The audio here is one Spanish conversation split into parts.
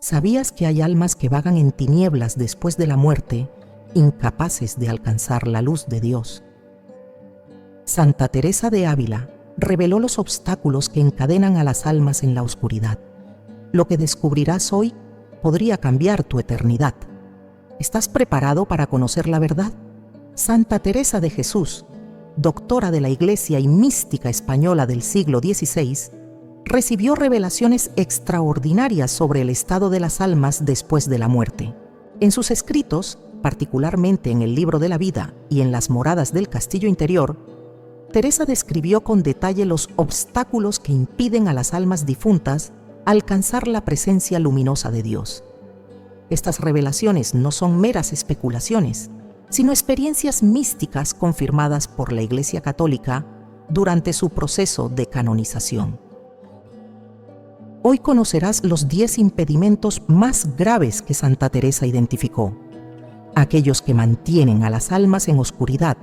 ¿Sabías que hay almas que vagan en tinieblas después de la muerte, incapaces de alcanzar la luz de Dios? Santa Teresa de Ávila reveló los obstáculos que encadenan a las almas en la oscuridad. Lo que descubrirás hoy podría cambiar tu eternidad. ¿Estás preparado para conocer la verdad? Santa Teresa de Jesús, doctora de la Iglesia y mística española del siglo XVI, recibió revelaciones extraordinarias sobre el estado de las almas después de la muerte. En sus escritos, particularmente en el Libro de la Vida y en las Moradas del Castillo Interior, Teresa describió con detalle los obstáculos que impiden a las almas difuntas alcanzar la presencia luminosa de Dios. Estas revelaciones no son meras especulaciones, sino experiencias místicas confirmadas por la Iglesia Católica durante su proceso de canonización. Hoy conocerás los 10 impedimentos más graves que Santa Teresa identificó, aquellos que mantienen a las almas en oscuridad,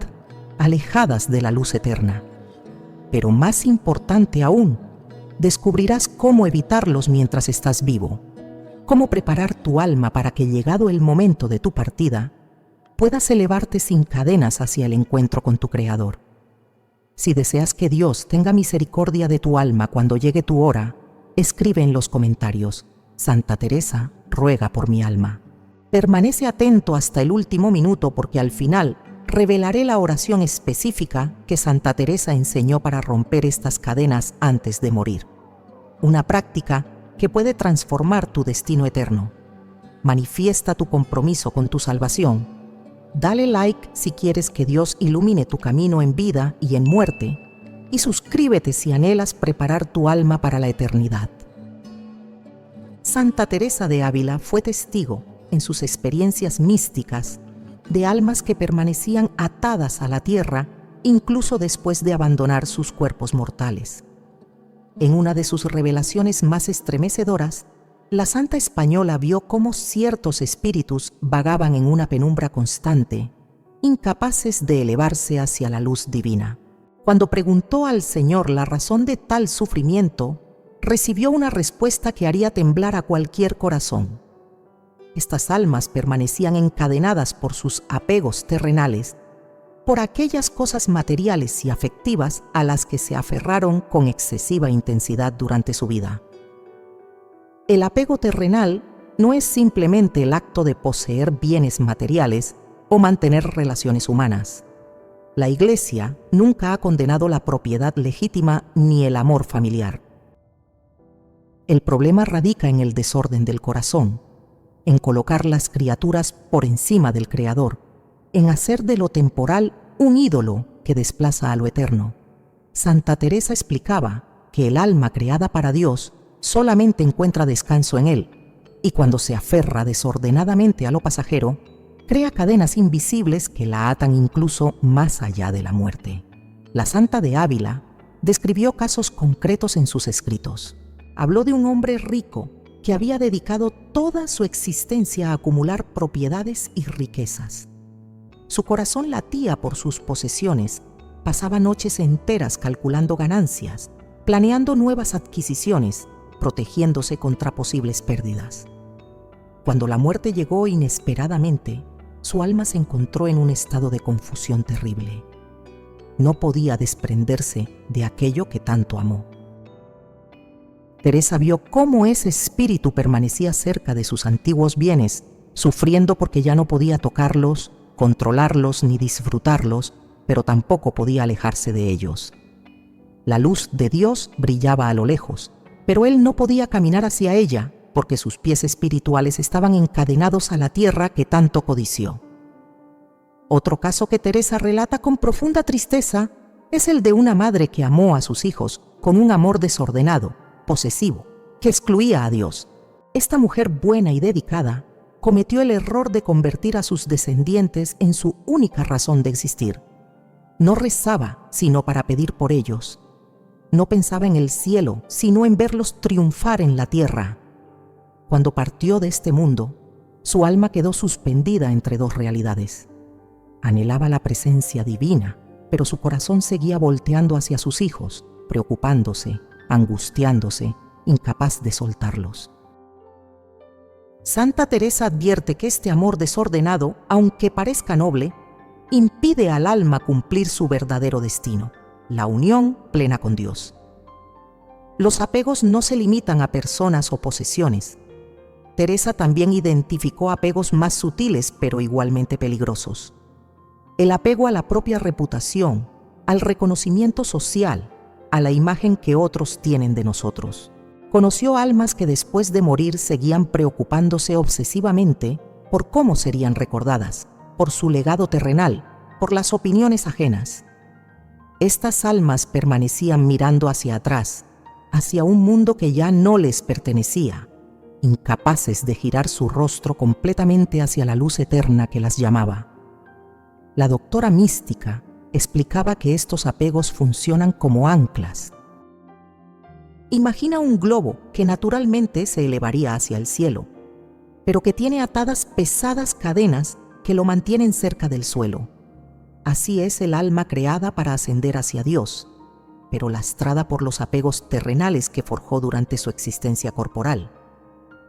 alejadas de la luz eterna. Pero más importante aún, descubrirás cómo evitarlos mientras estás vivo, cómo preparar tu alma para que, llegado el momento de tu partida, puedas elevarte sin cadenas hacia el encuentro con tu Creador. Si deseas que Dios tenga misericordia de tu alma cuando llegue tu hora, escribe en los comentarios: Santa Teresa, ruega por mi alma. Permanece atento hasta el último minuto, porque al final revelaré la oración específica que Santa Teresa enseñó para romper estas cadenas antes de morir. Una práctica que puede transformar tu destino eterno. Manifiesta tu compromiso con tu salvación. Dale like si quieres que Dios ilumine tu camino en vida y en muerte, y suscríbete si anhelas preparar tu alma para la eternidad. Santa Teresa de Ávila fue testigo, en sus experiencias místicas, de almas que permanecían atadas a la tierra incluso después de abandonar sus cuerpos mortales. En una de sus revelaciones más estremecedoras, la santa española vio cómo ciertos espíritus vagaban en una penumbra constante, incapaces de elevarse hacia la luz divina. Cuando preguntó al Señor la razón de tal sufrimiento, recibió una respuesta que haría temblar a cualquier corazón. Estas almas permanecían encadenadas por sus apegos terrenales, por aquellas cosas materiales y afectivas a las que se aferraron con excesiva intensidad durante su vida. El apego terrenal no es simplemente el acto de poseer bienes materiales o mantener relaciones humanas. La Iglesia nunca ha condenado la propiedad legítima ni el amor familiar. El problema radica en el desorden del corazón, en colocar las criaturas por encima del Creador, en hacer de lo temporal un ídolo que desplaza a lo eterno. Santa Teresa explicaba que el alma creada para Dios solamente encuentra descanso en Él, y cuando se aferra desordenadamente a lo pasajero, crea cadenas invisibles que la atan incluso más allá de la muerte. La Santa de Ávila describió casos concretos en sus escritos. Habló de un hombre rico que había dedicado toda su existencia a acumular propiedades y riquezas. Su corazón latía por sus posesiones, pasaba noches enteras calculando ganancias, planeando nuevas adquisiciones, protegiéndose contra posibles pérdidas. Cuando la muerte llegó inesperadamente, su alma se encontró en un estado de confusión terrible. No podía desprenderse de aquello que tanto amó. Teresa vio cómo ese espíritu permanecía cerca de sus antiguos bienes, sufriendo porque ya no podía tocarlos, controlarlos ni disfrutarlos, pero tampoco podía alejarse de ellos. La luz de Dios brillaba a lo lejos, pero él no podía caminar hacia ella porque sus pies espirituales estaban encadenados a la tierra que tanto codició. Otro caso que Teresa relata con profunda tristeza es el de una madre que amó a sus hijos con un amor desordenado, posesivo, que excluía a Dios. Esta mujer buena y dedicada cometió el error de convertir a sus descendientes en su única razón de existir. No rezaba sino para pedir por ellos. No pensaba en el cielo sino en verlos triunfar en la tierra. Cuando partió de este mundo, su alma quedó suspendida entre dos realidades. Anhelaba la presencia divina, pero su corazón seguía volteando hacia sus hijos, preocupándose, angustiándose, incapaz de soltarlos. Santa Teresa advierte que este amor desordenado, aunque parezca noble, impide al alma cumplir su verdadero destino, la unión plena con Dios. Los apegos no se limitan a personas o posesiones. Teresa también identificó apegos más sutiles pero igualmente peligrosos. El apego a la propia reputación, al reconocimiento social, a la imagen que otros tienen de nosotros. Conoció almas que después de morir seguían preocupándose obsesivamente por cómo serían recordadas, por su legado terrenal, por las opiniones ajenas. Estas almas permanecían mirando hacia atrás, hacia un mundo que ya no les pertenecía, incapaces de girar su rostro completamente hacia la luz eterna que las llamaba. La doctora mística explicaba que estos apegos funcionan como anclas. Imagina un globo que naturalmente se elevaría hacia el cielo, pero que tiene atadas pesadas cadenas que lo mantienen cerca del suelo. Así es el alma creada para ascender hacia Dios, pero lastrada por los apegos terrenales que forjó durante su existencia corporal.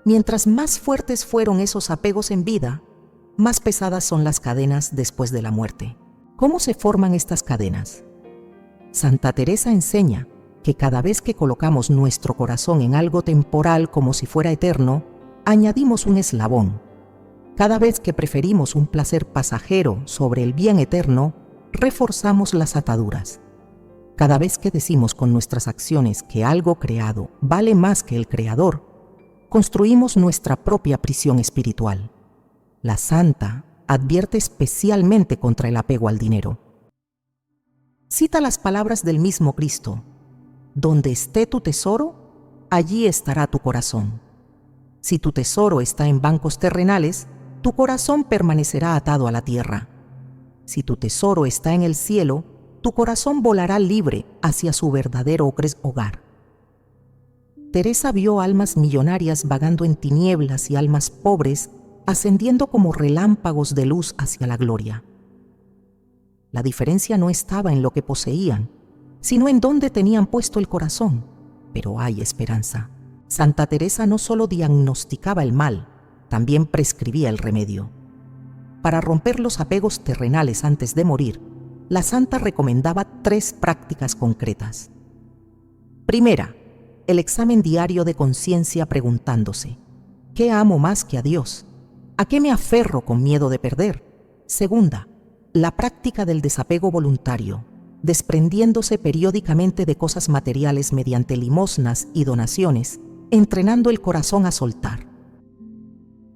Mientras más fuertes fueron esos apegos en vida, más pesadas son las cadenas después de la muerte. ¿Cómo se forman estas cadenas? Santa Teresa enseña que cada vez que colocamos nuestro corazón en algo temporal como si fuera eterno, añadimos un eslabón. Cada vez que preferimos un placer pasajero sobre el bien eterno, reforzamos las ataduras. Cada vez que decimos con nuestras acciones que algo creado vale más que el Creador, construimos nuestra propia prisión espiritual. La Santa advierte especialmente contra el apego al dinero. Cita las palabras del mismo Cristo: «Donde esté tu tesoro, allí estará tu corazón». Si tu tesoro está en bancos terrenales, tu corazón permanecerá atado a la tierra. Si tu tesoro está en el cielo, tu corazón volará libre hacia su verdadero hogar. Teresa vio almas millonarias vagando en tinieblas y almas pobres ascendiendo como relámpagos de luz hacia la gloria. La diferencia no estaba en lo que poseían, sino en dónde tenían puesto el corazón. Pero hay esperanza. Santa Teresa no solo diagnosticaba el mal, también prescribía el remedio. Para romper los apegos terrenales antes de morir, la Santa recomendaba 3 prácticas concretas. Primera, el examen diario de conciencia preguntándose: ¿qué amo más que a Dios? ¿A qué me aferro con miedo de perder? Segunda, la práctica del desapego voluntario, desprendiéndose periódicamente de cosas materiales mediante limosnas y donaciones, entrenando el corazón a soltar.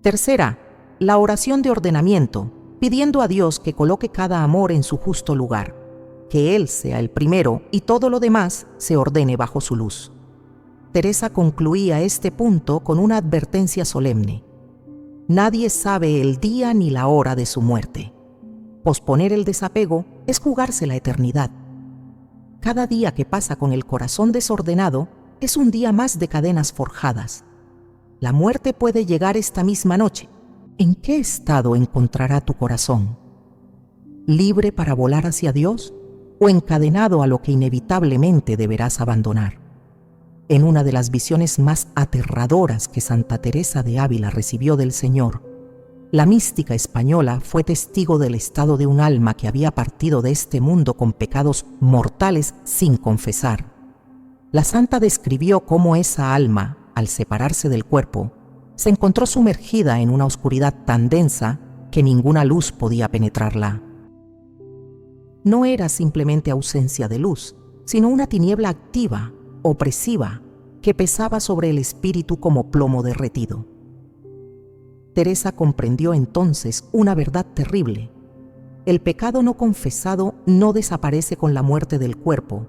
Tercera, la oración de ordenamiento, pidiendo a Dios que coloque cada amor en su justo lugar, que Él sea el primero y todo lo demás se ordene bajo su luz. Teresa concluía este punto con una advertencia solemne: nadie sabe el día ni la hora de su muerte. Posponer el desapego es jugarse la eternidad. Cada día que pasa con el corazón desordenado es un día más de cadenas forjadas. La muerte puede llegar esta misma noche. ¿En qué estado encontrará tu corazón? ¿Libre para volar hacia Dios o encadenado a lo que inevitablemente deberás abandonar? En una de las visiones más aterradoras que Santa Teresa de Ávila recibió del Señor, la mística española fue testigo del estado de un alma que había partido de este mundo con pecados mortales sin confesar. La Santa describió cómo esa alma, al separarse del cuerpo, se encontró sumergida en una oscuridad tan densa que ninguna luz podía penetrarla. No era simplemente ausencia de luz, sino una tiniebla activa, opresiva, que pesaba sobre el espíritu como plomo derretido. Teresa comprendió entonces una verdad terrible: el pecado no confesado no desaparece con la muerte del cuerpo,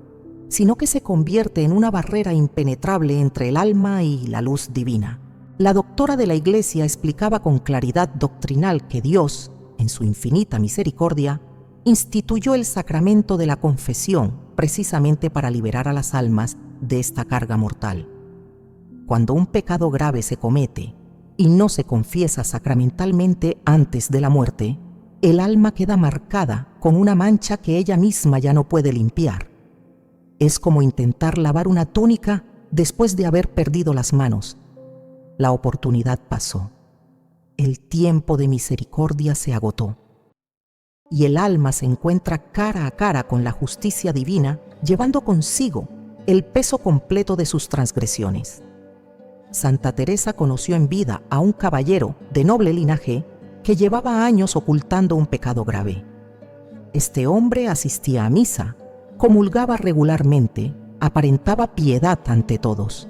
sino que se convierte en una barrera impenetrable entre el alma y la luz divina. La doctora de la Iglesia explicaba con claridad doctrinal que Dios, en su infinita misericordia, instituyó el sacramento de la confesión precisamente para liberar a las almas de esta carga mortal. Cuando un pecado grave se comete y no se confiesa sacramentalmente antes de la muerte, el alma queda marcada con una mancha que ella misma ya no puede limpiar. Es como intentar lavar una túnica después de haber perdido las manos. La oportunidad pasó. el tiempo de misericordia se agotó, y el alma se encuentra cara a cara con la justicia divina, llevando consigo el peso completo de sus transgresiones. Santa Teresa conoció en vida a un caballero de noble linaje que llevaba años ocultando un pecado grave. Este hombre asistía a misa, comulgaba regularmente, aparentaba piedad ante todos,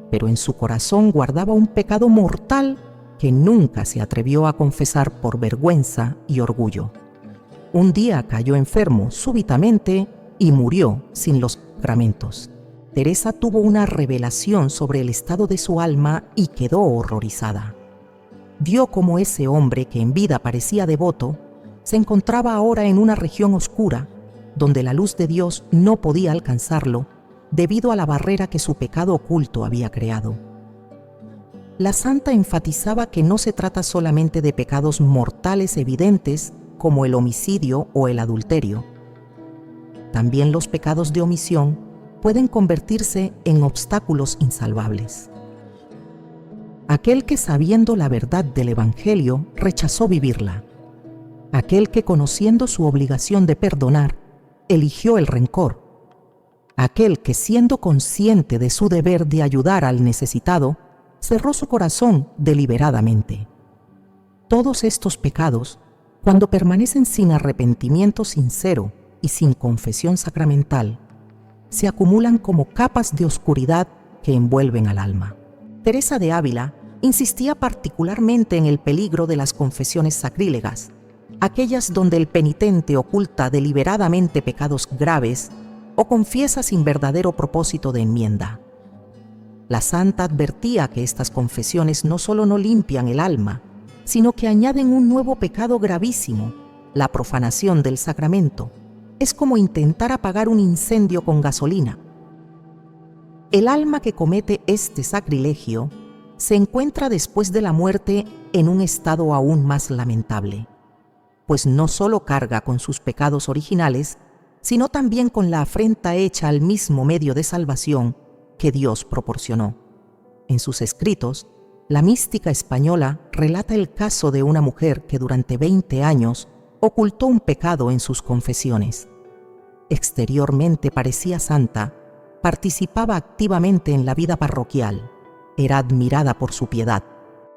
pero en su corazón guardaba un pecado mortal que nunca se atrevió a confesar por vergüenza y orgullo. Un día cayó enfermo súbitamente y murió sin los sacramentos. Teresa tuvo una revelación sobre el estado de su alma y quedó horrorizada. Vio cómo ese hombre que en vida parecía devoto se encontraba ahora en una región oscura donde la luz de Dios no podía alcanzarlo debido a la barrera que su pecado oculto había creado. La santa enfatizaba que no se trata solamente de pecados mortales evidentes como el homicidio o el adulterio. También los pecados de omisión pueden convertirse en obstáculos insalvables. Aquel que sabiendo la verdad del Evangelio rechazó vivirla. Aquel que conociendo su obligación de perdonar, eligió el rencor. Aquel que siendo consciente de su deber de ayudar al necesitado, cerró su corazón deliberadamente. Todos estos pecados, cuando permanecen sin arrepentimiento sincero y sin confesión sacramental, se acumulan como capas de oscuridad que envuelven al alma. Teresa de Ávila insistía particularmente en el peligro de las confesiones sacrílegas, aquellas donde el penitente oculta deliberadamente pecados graves o confiesa sin verdadero propósito de enmienda. La santa advertía que estas confesiones no solo no limpian el alma, sino que añaden un nuevo pecado gravísimo, la profanación del sacramento. Es como intentar apagar un incendio con gasolina. El alma que comete este sacrilegio se encuentra después de la muerte en un estado aún más lamentable, pues no solo carga con sus pecados originales, sino también con la afrenta hecha al mismo medio de salvación que Dios proporcionó. En sus escritos, la mística española relata el caso de una mujer que durante 20 años ocultó un pecado en sus confesiones. Exteriormente parecía santa, participaba activamente en la vida parroquial, era admirada por su piedad,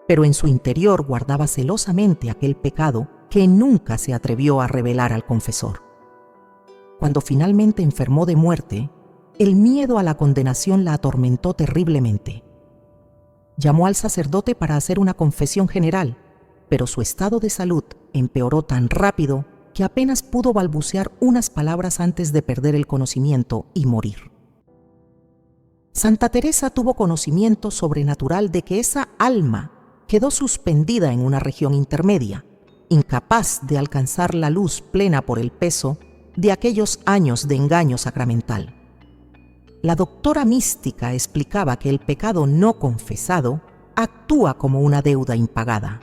pero en su interior guardaba celosamente aquel pecado que nunca se atrevió a revelar al confesor. Cuando finalmente enfermó de muerte, el miedo a la condenación la atormentó terriblemente. Llamó al sacerdote para hacer una confesión general, pero su estado de salud empeoró tan rápido que apenas pudo balbucear unas palabras antes de perder el conocimiento y morir. Santa Teresa tuvo conocimiento sobrenatural de que esa alma quedó suspendida en una región intermedia, incapaz de alcanzar la luz plena por el peso de aquellos años de engaño sacramental. La doctora mística explicaba que el pecado no confesado actúa como una deuda impagada.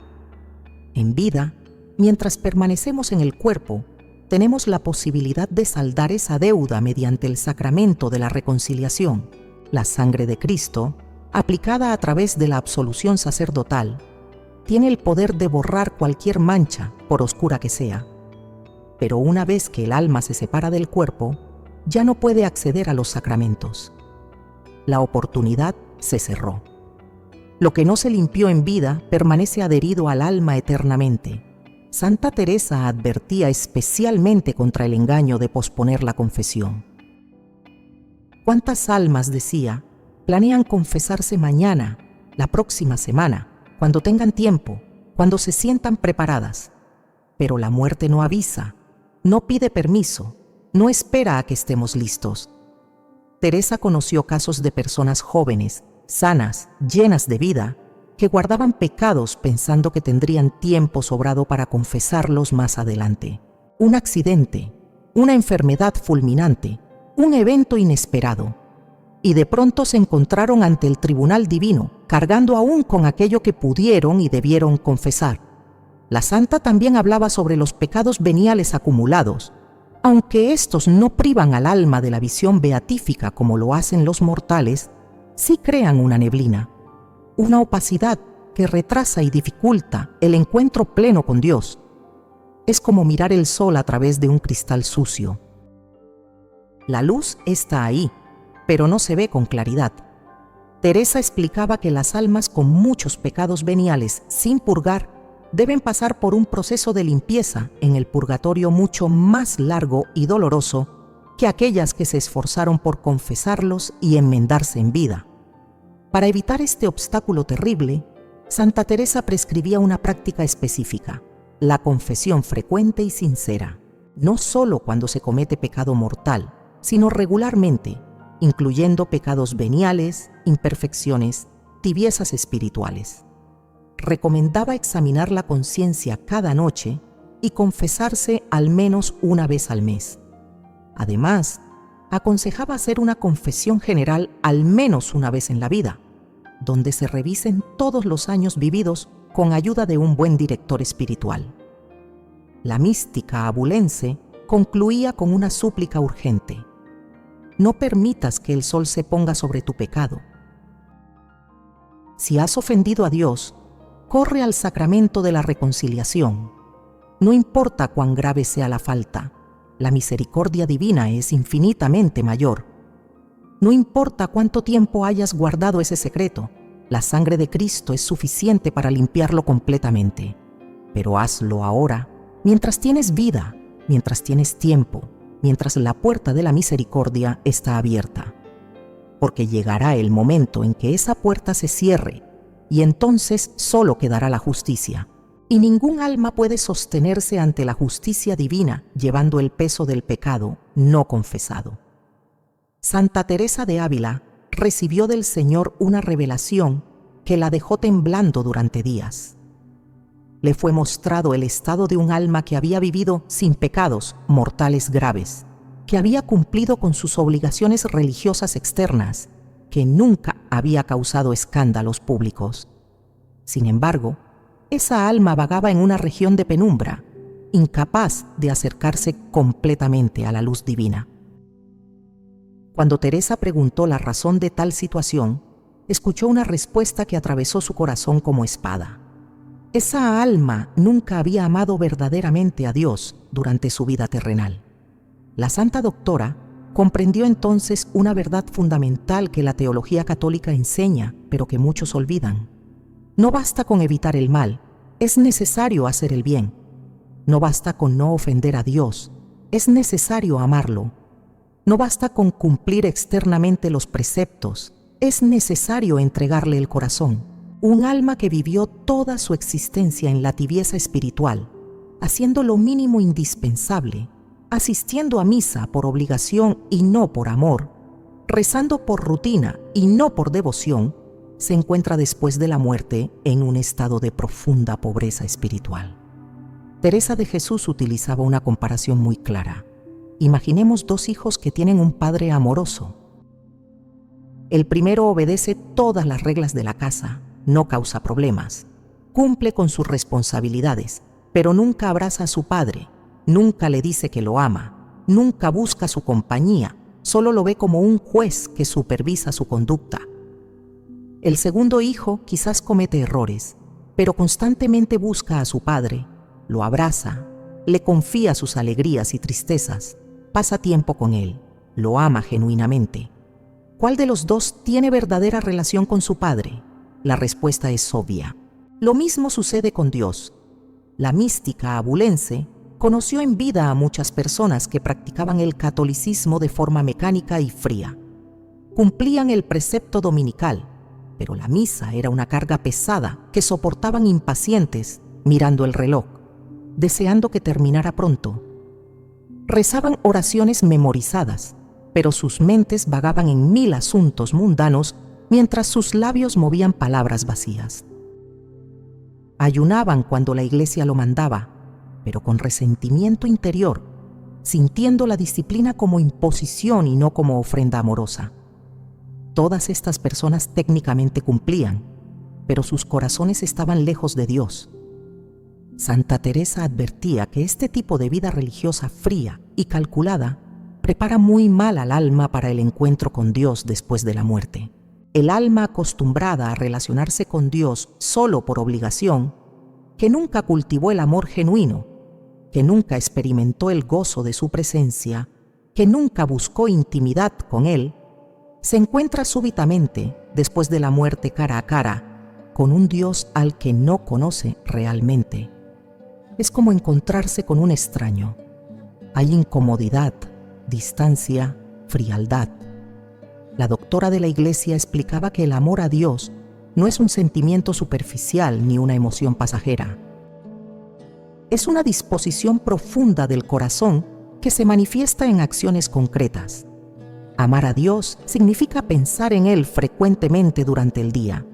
En vida, mientras permanecemos en el cuerpo, tenemos la posibilidad de saldar esa deuda mediante el sacramento de la reconciliación. La sangre de Cristo, aplicada a través de la absolución sacerdotal, tiene el poder de borrar cualquier mancha, por oscura que sea. Pero una vez que el alma se separa del cuerpo, ya no puede acceder a los sacramentos. La oportunidad se cerró. Lo que no se limpió en vida permanece adherido al alma eternamente. Santa Teresa advertía especialmente contra el engaño de posponer la confesión. ¿Cuántas almas, decía, planean confesarse mañana, la próxima semana, cuando tengan tiempo, cuando se sientan preparadas? Pero la muerte no avisa, no pide permiso, no espera a que estemos listos. Teresa conoció casos de personas jóvenes, sanas, llenas de vida, que guardaban pecados pensando que tendrían tiempo sobrado para confesarlos más adelante. Un accidente, una enfermedad fulminante, un evento inesperado, y de pronto se encontraron ante el tribunal divino, cargando aún con aquello que pudieron y debieron confesar. La santa también hablaba sobre los pecados veniales acumulados, aunque estos no privan al alma de la visión beatífica como lo hacen los mortales, sí crean una neblina, una opacidad que retrasa y dificulta el encuentro pleno con Dios. Es como mirar el sol a través de un cristal sucio. La luz está ahí, pero no se ve con claridad. Teresa explicaba que las almas con muchos pecados veniales sin purgar deben pasar por un proceso de limpieza en el purgatorio mucho más largo y doloroso que aquellas que se esforzaron por confesarlos y enmendarse en vida. Para evitar este obstáculo terrible, Santa Teresa prescribía una práctica específica: la confesión frecuente y sincera, no solo cuando se comete pecado mortal, sino regularmente, incluyendo pecados veniales, imperfecciones, tibiezas espirituales. Recomendaba examinar la conciencia cada noche y confesarse al menos una vez al mes. Además, aconsejaba hacer una confesión general al menos una vez en la vida, donde se revisen todos los años vividos con ayuda de un buen director espiritual. La mística abulense concluía con una súplica urgente: no permitas que el sol se ponga sobre tu pecado. Si has ofendido a Dios, corre al sacramento de la reconciliación. No importa cuán grave sea la falta, la misericordia divina es infinitamente mayor. No importa cuánto tiempo hayas guardado ese secreto, la sangre de Cristo es suficiente para limpiarlo completamente. Pero hazlo ahora, mientras tienes vida, mientras tienes tiempo, mientras la puerta de la misericordia está abierta. Porque llegará el momento en que esa puerta se cierre y entonces solo quedará la justicia. Y ningún alma puede sostenerse ante la justicia divina llevando el peso del pecado no confesado. Santa Teresa de Ávila recibió del Señor una revelación que la dejó temblando durante días. Le fue mostrado el estado de un alma que había vivido sin pecados mortales graves, que había cumplido con sus obligaciones religiosas externas, que nunca había causado escándalos públicos. Sin embargo, esa alma vagaba en una región de penumbra, incapaz de acercarse completamente a la luz divina. Cuando Teresa preguntó la razón de tal situación, escuchó una respuesta que atravesó su corazón como espada. Esa alma nunca había amado verdaderamente a Dios durante su vida terrenal. La Santa Doctora comprendió entonces una verdad fundamental que la teología católica enseña, pero que muchos olvidan. No basta con evitar el mal, es necesario hacer el bien. No basta con no ofender a Dios, es necesario amarlo. No basta con cumplir externamente los preceptos, es necesario entregarle el corazón. Un alma que vivió toda su existencia en la tibieza espiritual, haciendo lo mínimo indispensable, asistiendo a misa por obligación y no por amor, rezando por rutina y no por devoción, se encuentra después de la muerte en un estado de profunda pobreza espiritual. Teresa de Jesús utilizaba una comparación muy clara. Imaginemos dos hijos que tienen un padre amoroso. El primero obedece todas las reglas de la casa, no causa problemas, cumple con sus responsabilidades, pero nunca abraza a su padre, nunca le dice que lo ama, nunca busca su compañía, solo lo ve como un juez que supervisa su conducta. El segundo hijo quizás comete errores, pero constantemente busca a su padre, lo abraza, le confía sus alegrías y tristezas, pasa tiempo con él, lo ama genuinamente. ¿Cuál de los dos tiene verdadera relación con su padre? La respuesta es obvia. Lo mismo sucede con Dios. La mística abulense conoció en vida a muchas personas que practicaban el catolicismo de forma mecánica y fría. Cumplían el precepto dominical, pero la misa era una carga pesada que soportaban impacientes mirando el reloj, deseando que terminara pronto. Rezaban oraciones memorizadas, pero sus mentes vagaban en 1000 asuntos mundanos mientras sus labios movían palabras vacías. Ayunaban cuando la iglesia lo mandaba, pero con resentimiento interior, sintiendo la disciplina como imposición y no como ofrenda amorosa. Todas estas personas técnicamente cumplían, pero sus corazones estaban lejos de Dios. Santa Teresa advertía que este tipo de vida religiosa fría y calculada prepara muy mal al alma para el encuentro con Dios después de la muerte. El alma acostumbrada a relacionarse con Dios solo por obligación, que nunca cultivó el amor genuino, que nunca experimentó el gozo de su presencia, que nunca buscó intimidad con Él, se encuentra súbitamente, después de la muerte cara a cara, con un Dios al que no conoce realmente. Es como encontrarse con un extraño. Hay incomodidad, distancia, frialdad. La doctora de la Iglesia explicaba que el amor a Dios no es un sentimiento superficial ni una emoción pasajera. Es una disposición profunda del corazón que se manifiesta en acciones concretas. Amar a Dios significa pensar en Él frecuentemente durante el día.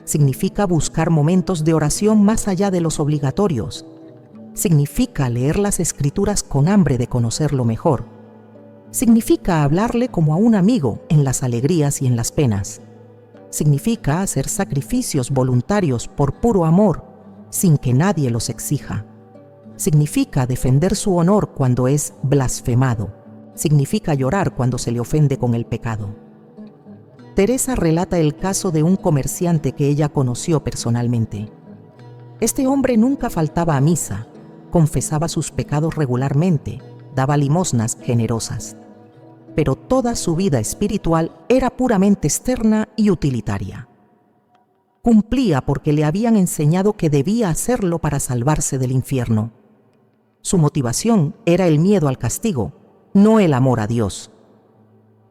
Significa buscar momentos de oración más allá de los obligatorios. Significa leer las Escrituras con hambre de conocerlo mejor. Significa hablarle como a un amigo en las alegrías y en las penas. Significa hacer sacrificios voluntarios por puro amor, sin que nadie los exija. Significa defender su honor cuando es blasfemado. Significa llorar cuando se le ofende con el pecado. Teresa relata el caso de un comerciante que ella conoció personalmente. Este hombre nunca faltaba a misa, confesaba sus pecados regularmente, daba limosnas generosas. Pero toda su vida espiritual era puramente externa y utilitaria. Cumplía porque le habían enseñado que debía hacerlo para salvarse del infierno. Su motivación era el miedo al castigo, no el amor a Dios.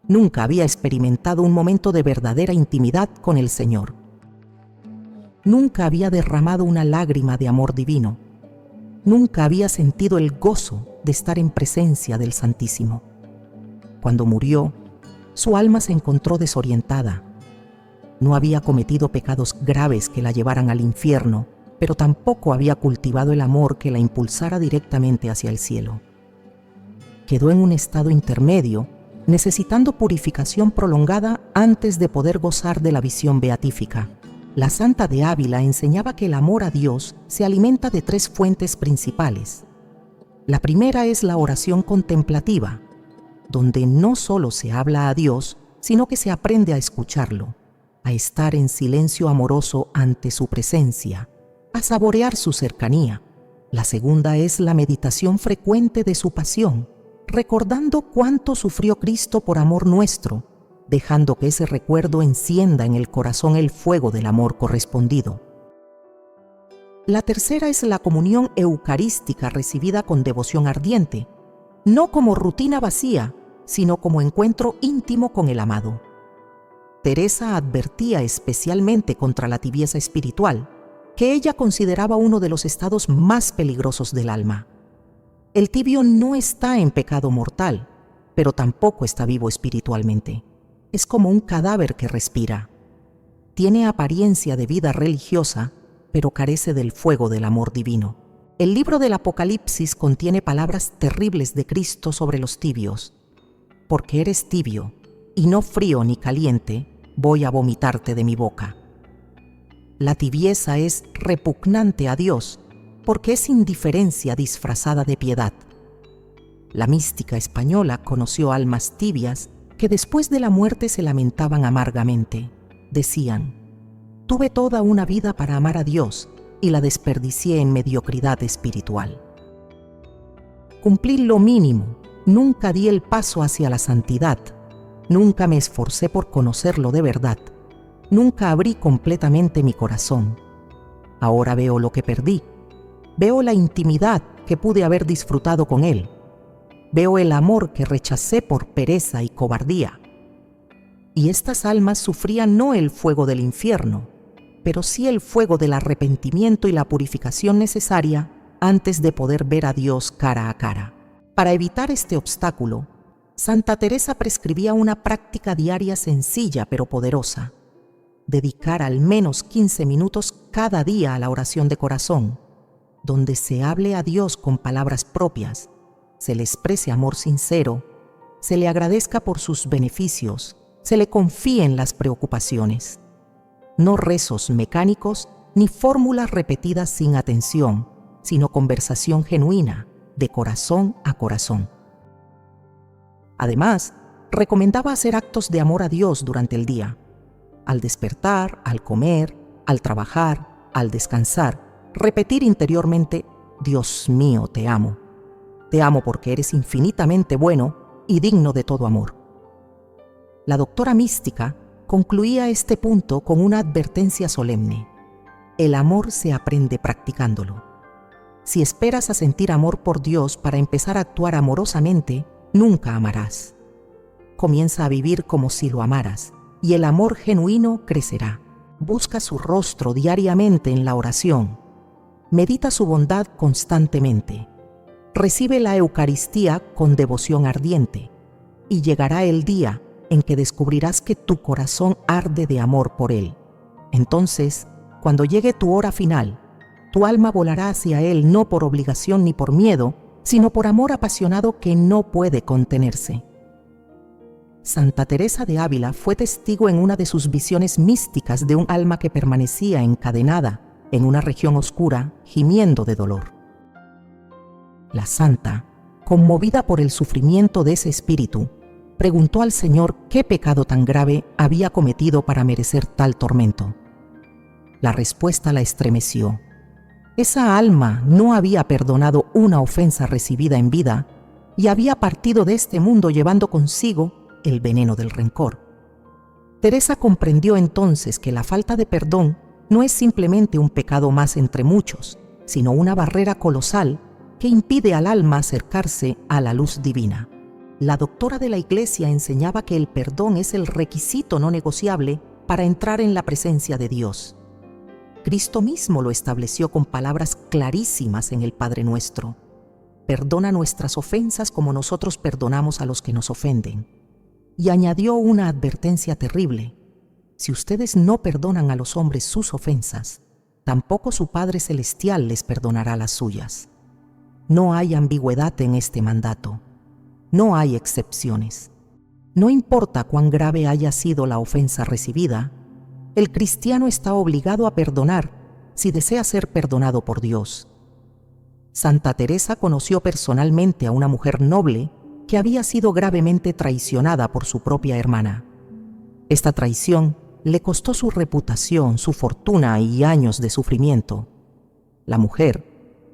Nunca había experimentado un momento de verdadera intimidad con el Señor. Nunca había derramado una lágrima de amor divino. Nunca había sentido el gozo de estar en presencia del Santísimo. Cuando murió, su alma se encontró desorientada. No había cometido pecados graves que la llevaran al infierno, pero tampoco había cultivado el amor que la impulsara directamente hacia el cielo. Quedó en un estado intermedio, necesitando purificación prolongada antes de poder gozar de la visión beatífica. La Santa de Ávila enseñaba que el amor a Dios se alimenta de 3 fuentes principales. La primera es la oración contemplativa, donde no solo se habla a Dios, sino que se aprende a escucharlo, a estar en silencio amoroso ante su presencia, a saborear su cercanía. La segunda es la meditación frecuente de su pasión, recordando cuánto sufrió Cristo por amor nuestro, dejando que ese recuerdo encienda en el corazón el fuego del amor correspondido. La tercera es la comunión eucarística recibida con devoción ardiente, no como rutina vacía, sino como encuentro íntimo con el amado. Teresa advertía especialmente contra la tibieza espiritual, que ella consideraba uno de los estados más peligrosos del alma. El tibio no está en pecado mortal, pero tampoco está vivo espiritualmente. Es como un cadáver que respira. Tiene apariencia de vida religiosa, pero carece del fuego del amor divino. El libro del Apocalipsis contiene palabras terribles de Cristo sobre los tibios. Porque eres tibio, y no frío ni caliente, voy a vomitarte de mi boca. La tibieza es repugnante a Dios, porque es indiferencia disfrazada de piedad. La mística española conoció almas tibias que después de la muerte se lamentaban amargamente. Decían: tuve toda una vida para amar a Dios y la desperdicié en mediocridad espiritual. Cumplí lo mínimo, nunca di el paso hacia la santidad, nunca me esforcé por conocerlo de verdad, nunca abrí completamente mi corazón. Ahora veo lo que perdí, veo la intimidad que pude haber disfrutado con Él, veo el amor que rechacé por pereza y cobardía. Y estas almas sufrían no el fuego del infierno, pero sí el fuego del arrepentimiento y la purificación necesaria antes de poder ver a Dios cara a cara. Para evitar este obstáculo, Santa Teresa prescribía una práctica diaria sencilla pero poderosa: dedicar al menos 15 minutos cada día a la oración de corazón, donde se hable a Dios con palabras propias, se le exprese amor sincero, se le agradezca por sus beneficios, se le confíen las preocupaciones. No rezos mecánicos ni fórmulas repetidas sin atención, sino conversación genuina, de corazón a corazón. Además, recomendaba hacer actos de amor a Dios durante el día. al despertar, al comer, al trabajar, al descansar, repetir interiormente: Dios mío, te amo. Te amo porque eres infinitamente bueno y digno de todo amor. La doctora mística concluía este punto con una advertencia solemne: el amor se aprende practicándolo. Si esperas a sentir amor por Dios para empezar a actuar amorosamente, nunca amarás. Comienza a vivir como si lo amaras, y el amor genuino crecerá. Busca su rostro diariamente en la oración. Medita su bondad constantemente. Recibe la Eucaristía con devoción ardiente, y llegará el día en que descubrirás que tu corazón arde de amor por Él. Entonces, cuando llegue tu hora final, tu alma volará hacia Él no por obligación ni por miedo, sino por amor apasionado que no puede contenerse. Santa Teresa de Ávila fue testigo en una de sus visiones místicas de un alma que permanecía encadenada en una región oscura, gimiendo de dolor. La santa, conmovida por el sufrimiento de ese espíritu, preguntó al Señor qué pecado tan grave había cometido para merecer tal tormento. La respuesta la estremeció. Esa alma no había perdonado una ofensa recibida en vida y había partido de este mundo llevando consigo el veneno del rencor. Teresa comprendió entonces que la falta de perdón no es simplemente un pecado más entre muchos, sino una barrera colosal que impide al alma acercarse a la luz divina. La doctora de la Iglesia enseñaba que el perdón es el requisito no negociable para entrar en la presencia de Dios. Cristo mismo lo estableció con palabras clarísimas en el Padre Nuestro: perdona nuestras ofensas como nosotros perdonamos a los que nos ofenden. Y añadió una advertencia terrible: si ustedes no perdonan a los hombres sus ofensas, tampoco su Padre Celestial les perdonará las suyas. No hay ambigüedad en este mandato. No hay excepciones. No importa cuán grave haya sido la ofensa recibida, el cristiano está obligado a perdonar si desea ser perdonado por Dios. Santa Teresa conoció personalmente a una mujer noble que había sido gravemente traicionada por su propia hermana. Esta traición le costó su reputación, su fortuna y años de sufrimiento. La mujer,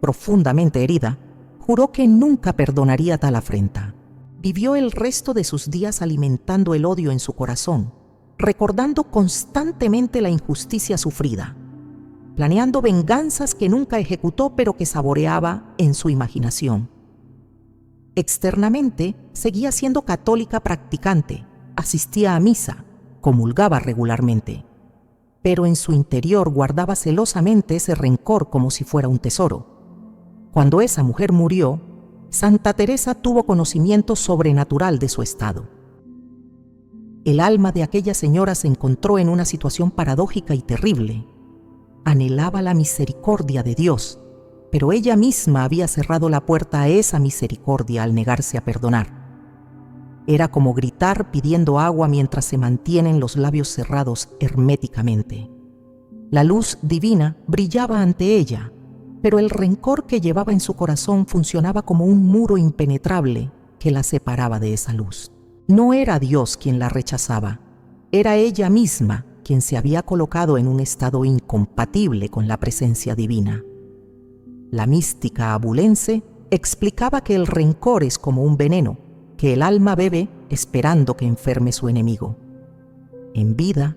profundamente herida, juró que nunca perdonaría tal afrenta. Vivió el resto de sus días alimentando el odio en su corazón, recordando constantemente la injusticia sufrida, planeando venganzas que nunca ejecutó pero que saboreaba en su imaginación. Externamente, seguía siendo católica practicante, asistía a misa, comulgaba regularmente, pero en su interior guardaba celosamente ese rencor como si fuera un tesoro. Cuando esa mujer murió, Santa Teresa tuvo conocimiento sobrenatural de su estado. El alma de aquella señora se encontró en una situación paradójica y terrible. Anhelaba la misericordia de Dios, pero ella misma había cerrado la puerta a esa misericordia al negarse a perdonar. Era como gritar pidiendo agua mientras se mantienen los labios cerrados herméticamente. La luz divina brillaba ante ella, pero el rencor que llevaba en su corazón funcionaba como un muro impenetrable que la separaba de esa luz. No era Dios quien la rechazaba, era ella misma quien se había colocado en un estado incompatible con la presencia divina. La mística abulense explicaba que el rencor es como un veneno que el alma bebe esperando que enferme su enemigo. En vida,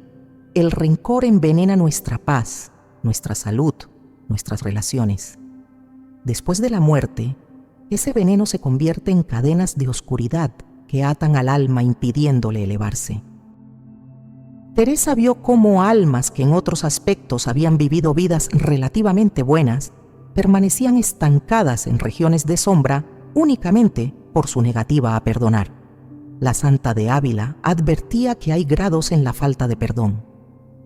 el rencor envenena nuestra paz, nuestra salud, nuestras relaciones. Después de la muerte, ese veneno se convierte en cadenas de oscuridad que atan al alma impidiéndole elevarse. Teresa vio cómo almas que en otros aspectos habían vivido vidas relativamente buenas permanecían estancadas en regiones de sombra únicamente por su negativa a perdonar. La Santa de Ávila advertía que hay grados en la falta de perdón.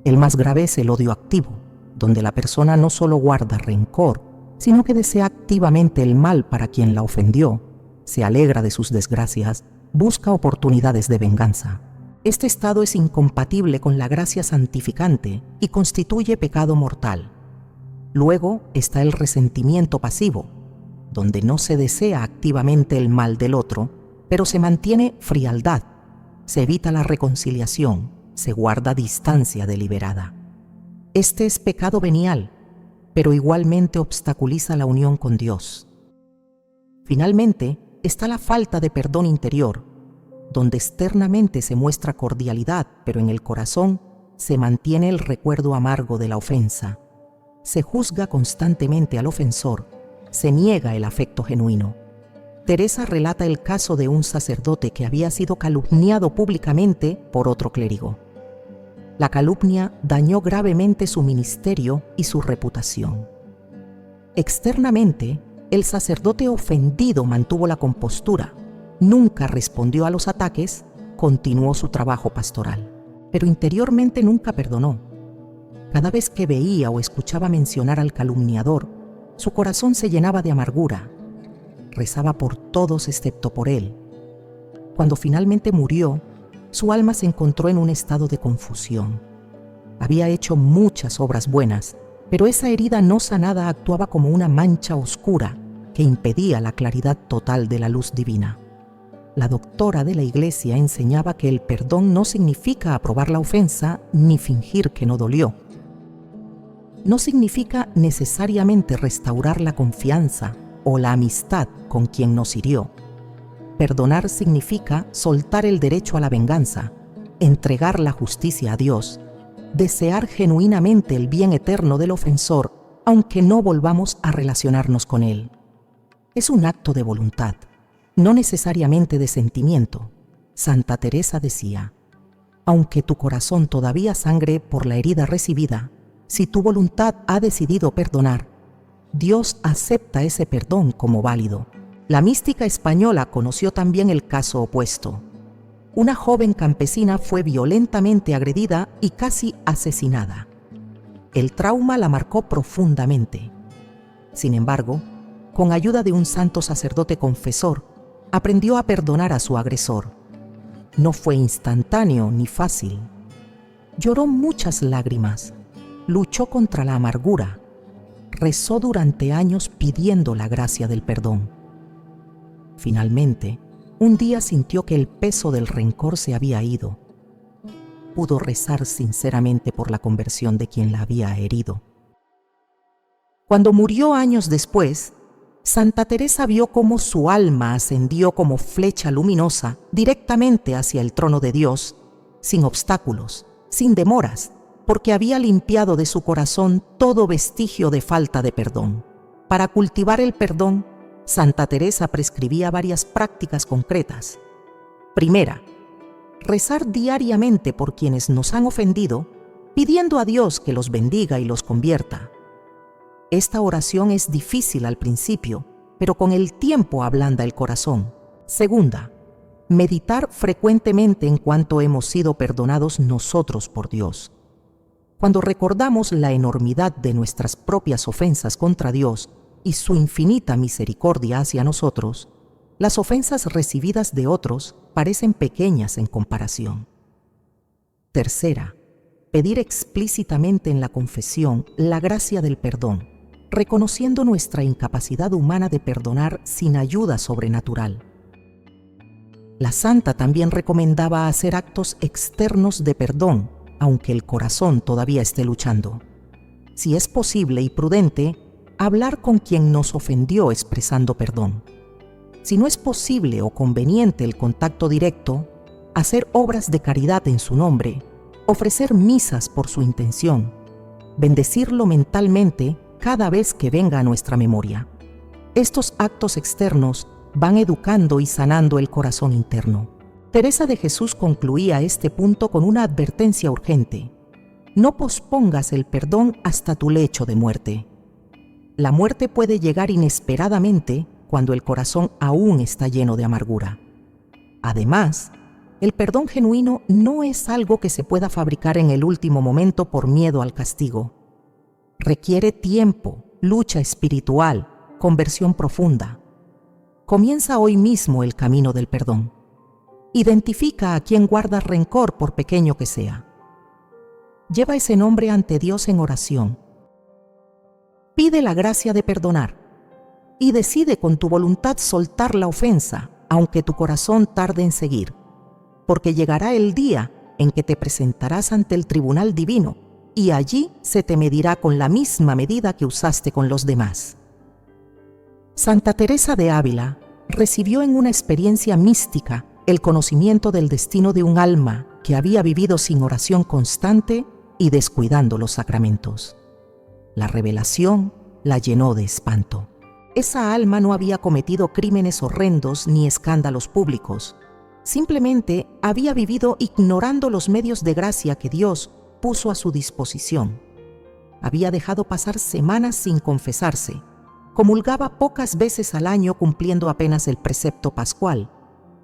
El más grave es el odio activo, donde la persona no solo guarda rencor, sino que desea activamente el mal para quien la ofendió, se alegra de sus desgracias, busca oportunidades de venganza. Este estado es incompatible con la gracia santificante y constituye pecado mortal. Luego está el resentimiento pasivo, donde no se desea activamente el mal del otro, pero se mantiene frialdad, se evita la reconciliación, se guarda distancia deliberada. Este es pecado venial, pero igualmente obstaculiza la unión con Dios. Finalmente, está la falta de perdón interior, donde externamente se muestra cordialidad, pero en el corazón se mantiene el recuerdo amargo de la ofensa. Se juzga constantemente al ofensor, se niega el afecto genuino. Teresa relata el caso de un sacerdote que había sido calumniado públicamente por otro clérigo. La calumnia dañó gravemente su ministerio y su reputación. Externamente, el sacerdote ofendido mantuvo la compostura, nunca respondió a los ataques, continuó su trabajo pastoral, pero interiormente nunca perdonó. Cada vez que veía o escuchaba mencionar al calumniador, su corazón se llenaba de amargura. Rezaba por todos excepto por él. Cuando finalmente murió, su alma se encontró en un estado de confusión. Había hecho muchas obras buenas, pero esa herida no sanada actuaba como una mancha oscura que impedía la claridad total de la luz divina. La doctora de la Iglesia enseñaba que el perdón no significa aprobar la ofensa ni fingir que no dolió. No significa necesariamente restaurar la confianza o la amistad con quien nos hirió. Perdonar significa soltar el derecho a la venganza, entregar la justicia a Dios, desear genuinamente el bien eterno del ofensor, aunque no volvamos a relacionarnos con él. Es un acto de voluntad, no necesariamente de sentimiento. Santa Teresa decía: aunque tu corazón todavía sangre por la herida recibida, si tu voluntad ha decidido perdonar, Dios acepta ese perdón como válido. La mística española conoció también el caso opuesto. Una joven campesina fue violentamente agredida y casi asesinada. El trauma la marcó profundamente. Sin embargo, con ayuda de un santo sacerdote confesor, aprendió a perdonar a su agresor. No fue instantáneo ni fácil. Lloró muchas lágrimas, luchó contra la amargura, rezó durante años pidiendo la gracia del perdón. Finalmente, un día sintió que el peso del rencor se había ido. Pudo rezar sinceramente por la conversión de quien la había herido. Cuando murió años después, Santa Teresa vio cómo su alma ascendió como flecha luminosa directamente hacia el trono de Dios, sin obstáculos, sin demoras, porque había limpiado de su corazón todo vestigio de falta de perdón. Para cultivar el perdón, Santa Teresa prescribía varias prácticas concretas. Primera, rezar diariamente por quienes nos han ofendido, pidiendo a Dios que los bendiga y los convierta. Esta oración es difícil al principio, pero con el tiempo ablanda el corazón. Segunda, meditar frecuentemente en cuanto hemos sido perdonados nosotros por Dios. Cuando recordamos la enormidad de nuestras propias ofensas contra Dios y su infinita misericordia hacia nosotros, las ofensas recibidas de otros parecen pequeñas en comparación. Tercera, pedir explícitamente en la confesión la gracia del perdón, reconociendo nuestra incapacidad humana de perdonar sin ayuda sobrenatural. La santa también recomendaba hacer actos externos de perdón, aunque el corazón todavía esté luchando. Si es posible y prudente, hablar con quien nos ofendió expresando perdón. Si no es posible o conveniente el contacto directo, hacer obras de caridad en su nombre, ofrecer misas por su intención, bendecirlo mentalmente cada vez que venga a nuestra memoria. Estos actos externos van educando y sanando el corazón interno. Teresa de Jesús concluía este punto con una advertencia urgente: no pospongas el perdón hasta tu lecho de muerte. La muerte puede llegar inesperadamente cuando el corazón aún está lleno de amargura. Además, el perdón genuino no es algo que se pueda fabricar en el último momento por miedo al castigo. Requiere tiempo, lucha espiritual, conversión profunda. Comienza hoy mismo el camino del perdón. Identifica a quien guarda rencor, por pequeño que sea. Lleva ese nombre ante Dios en oración. Pide la gracia de perdonar y decide con tu voluntad soltar la ofensa, aunque tu corazón tarde en seguir, porque llegará el día en que te presentarás ante el tribunal divino y allí se te medirá con la misma medida que usaste con los demás. Santa Teresa de Ávila recibió en una experiencia mística el conocimiento del destino de un alma que había vivido sin oración constante y descuidando los sacramentos. La revelación la llenó de espanto. Esa alma no había cometido crímenes horrendos ni escándalos públicos. Simplemente había vivido ignorando los medios de gracia que Dios puso a su disposición. Había dejado pasar semanas sin confesarse. Comulgaba pocas veces al año cumpliendo apenas el precepto pascual,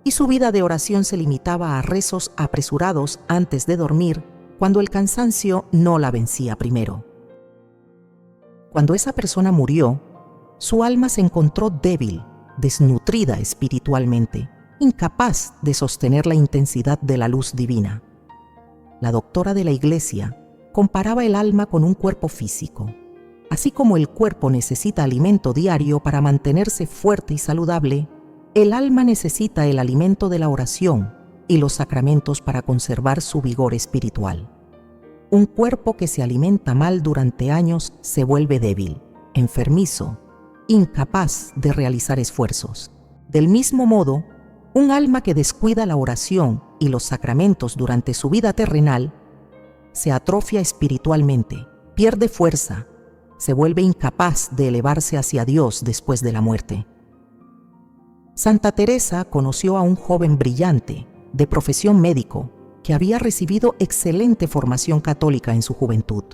y su vida de oración se limitaba a rezos apresurados antes de dormir, cuando el cansancio no la vencía primero. Cuando esa persona murió, su alma se encontró débil, desnutrida espiritualmente, incapaz de sostener la intensidad de la luz divina. La doctora de la Iglesia comparaba el alma con un cuerpo físico. Así como el cuerpo necesita alimento diario para mantenerse fuerte y saludable, el alma necesita el alimento de la oración y los sacramentos para conservar su vigor espiritual. Un cuerpo que se alimenta mal durante años se vuelve débil, enfermizo, incapaz de realizar esfuerzos. Del mismo modo, un alma que descuida la oración y los sacramentos durante su vida terrenal se atrofia espiritualmente, pierde fuerza, se vuelve incapaz de elevarse hacia Dios después de la muerte. Santa Teresa conoció a un joven brillante, de profesión médico, que había recibido excelente formación católica en su juventud.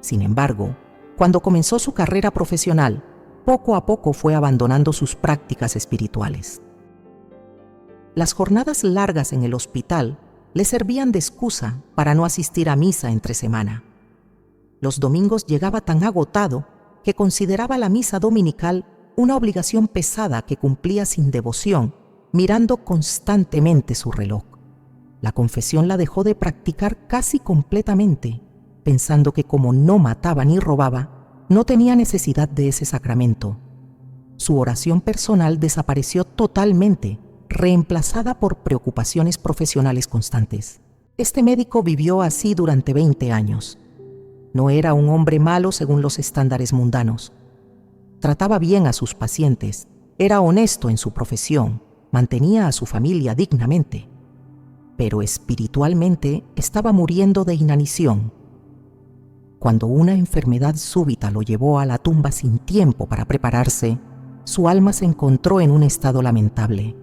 Sin embargo, cuando comenzó su carrera profesional, poco a poco fue abandonando sus prácticas espirituales. Las jornadas largas en el hospital le servían de excusa para no asistir a misa entre semana. Los domingos llegaba tan agotado que consideraba la misa dominical una obligación pesada que cumplía sin devoción, mirando constantemente su reloj. La confesión la dejó de practicar casi completamente, pensando que como no mataba ni robaba, no tenía necesidad de ese sacramento. Su oración personal desapareció totalmente, reemplazada por preocupaciones profesionales constantes. Este médico vivió así durante 20 años. No era un hombre malo según los estándares mundanos. Trataba bien a sus pacientes, era honesto en su profesión, mantenía a su familia dignamente. Pero espiritualmente estaba muriendo de inanición. Cuando una enfermedad súbita lo llevó a la tumba sin tiempo para prepararse, su alma se encontró en un estado lamentable.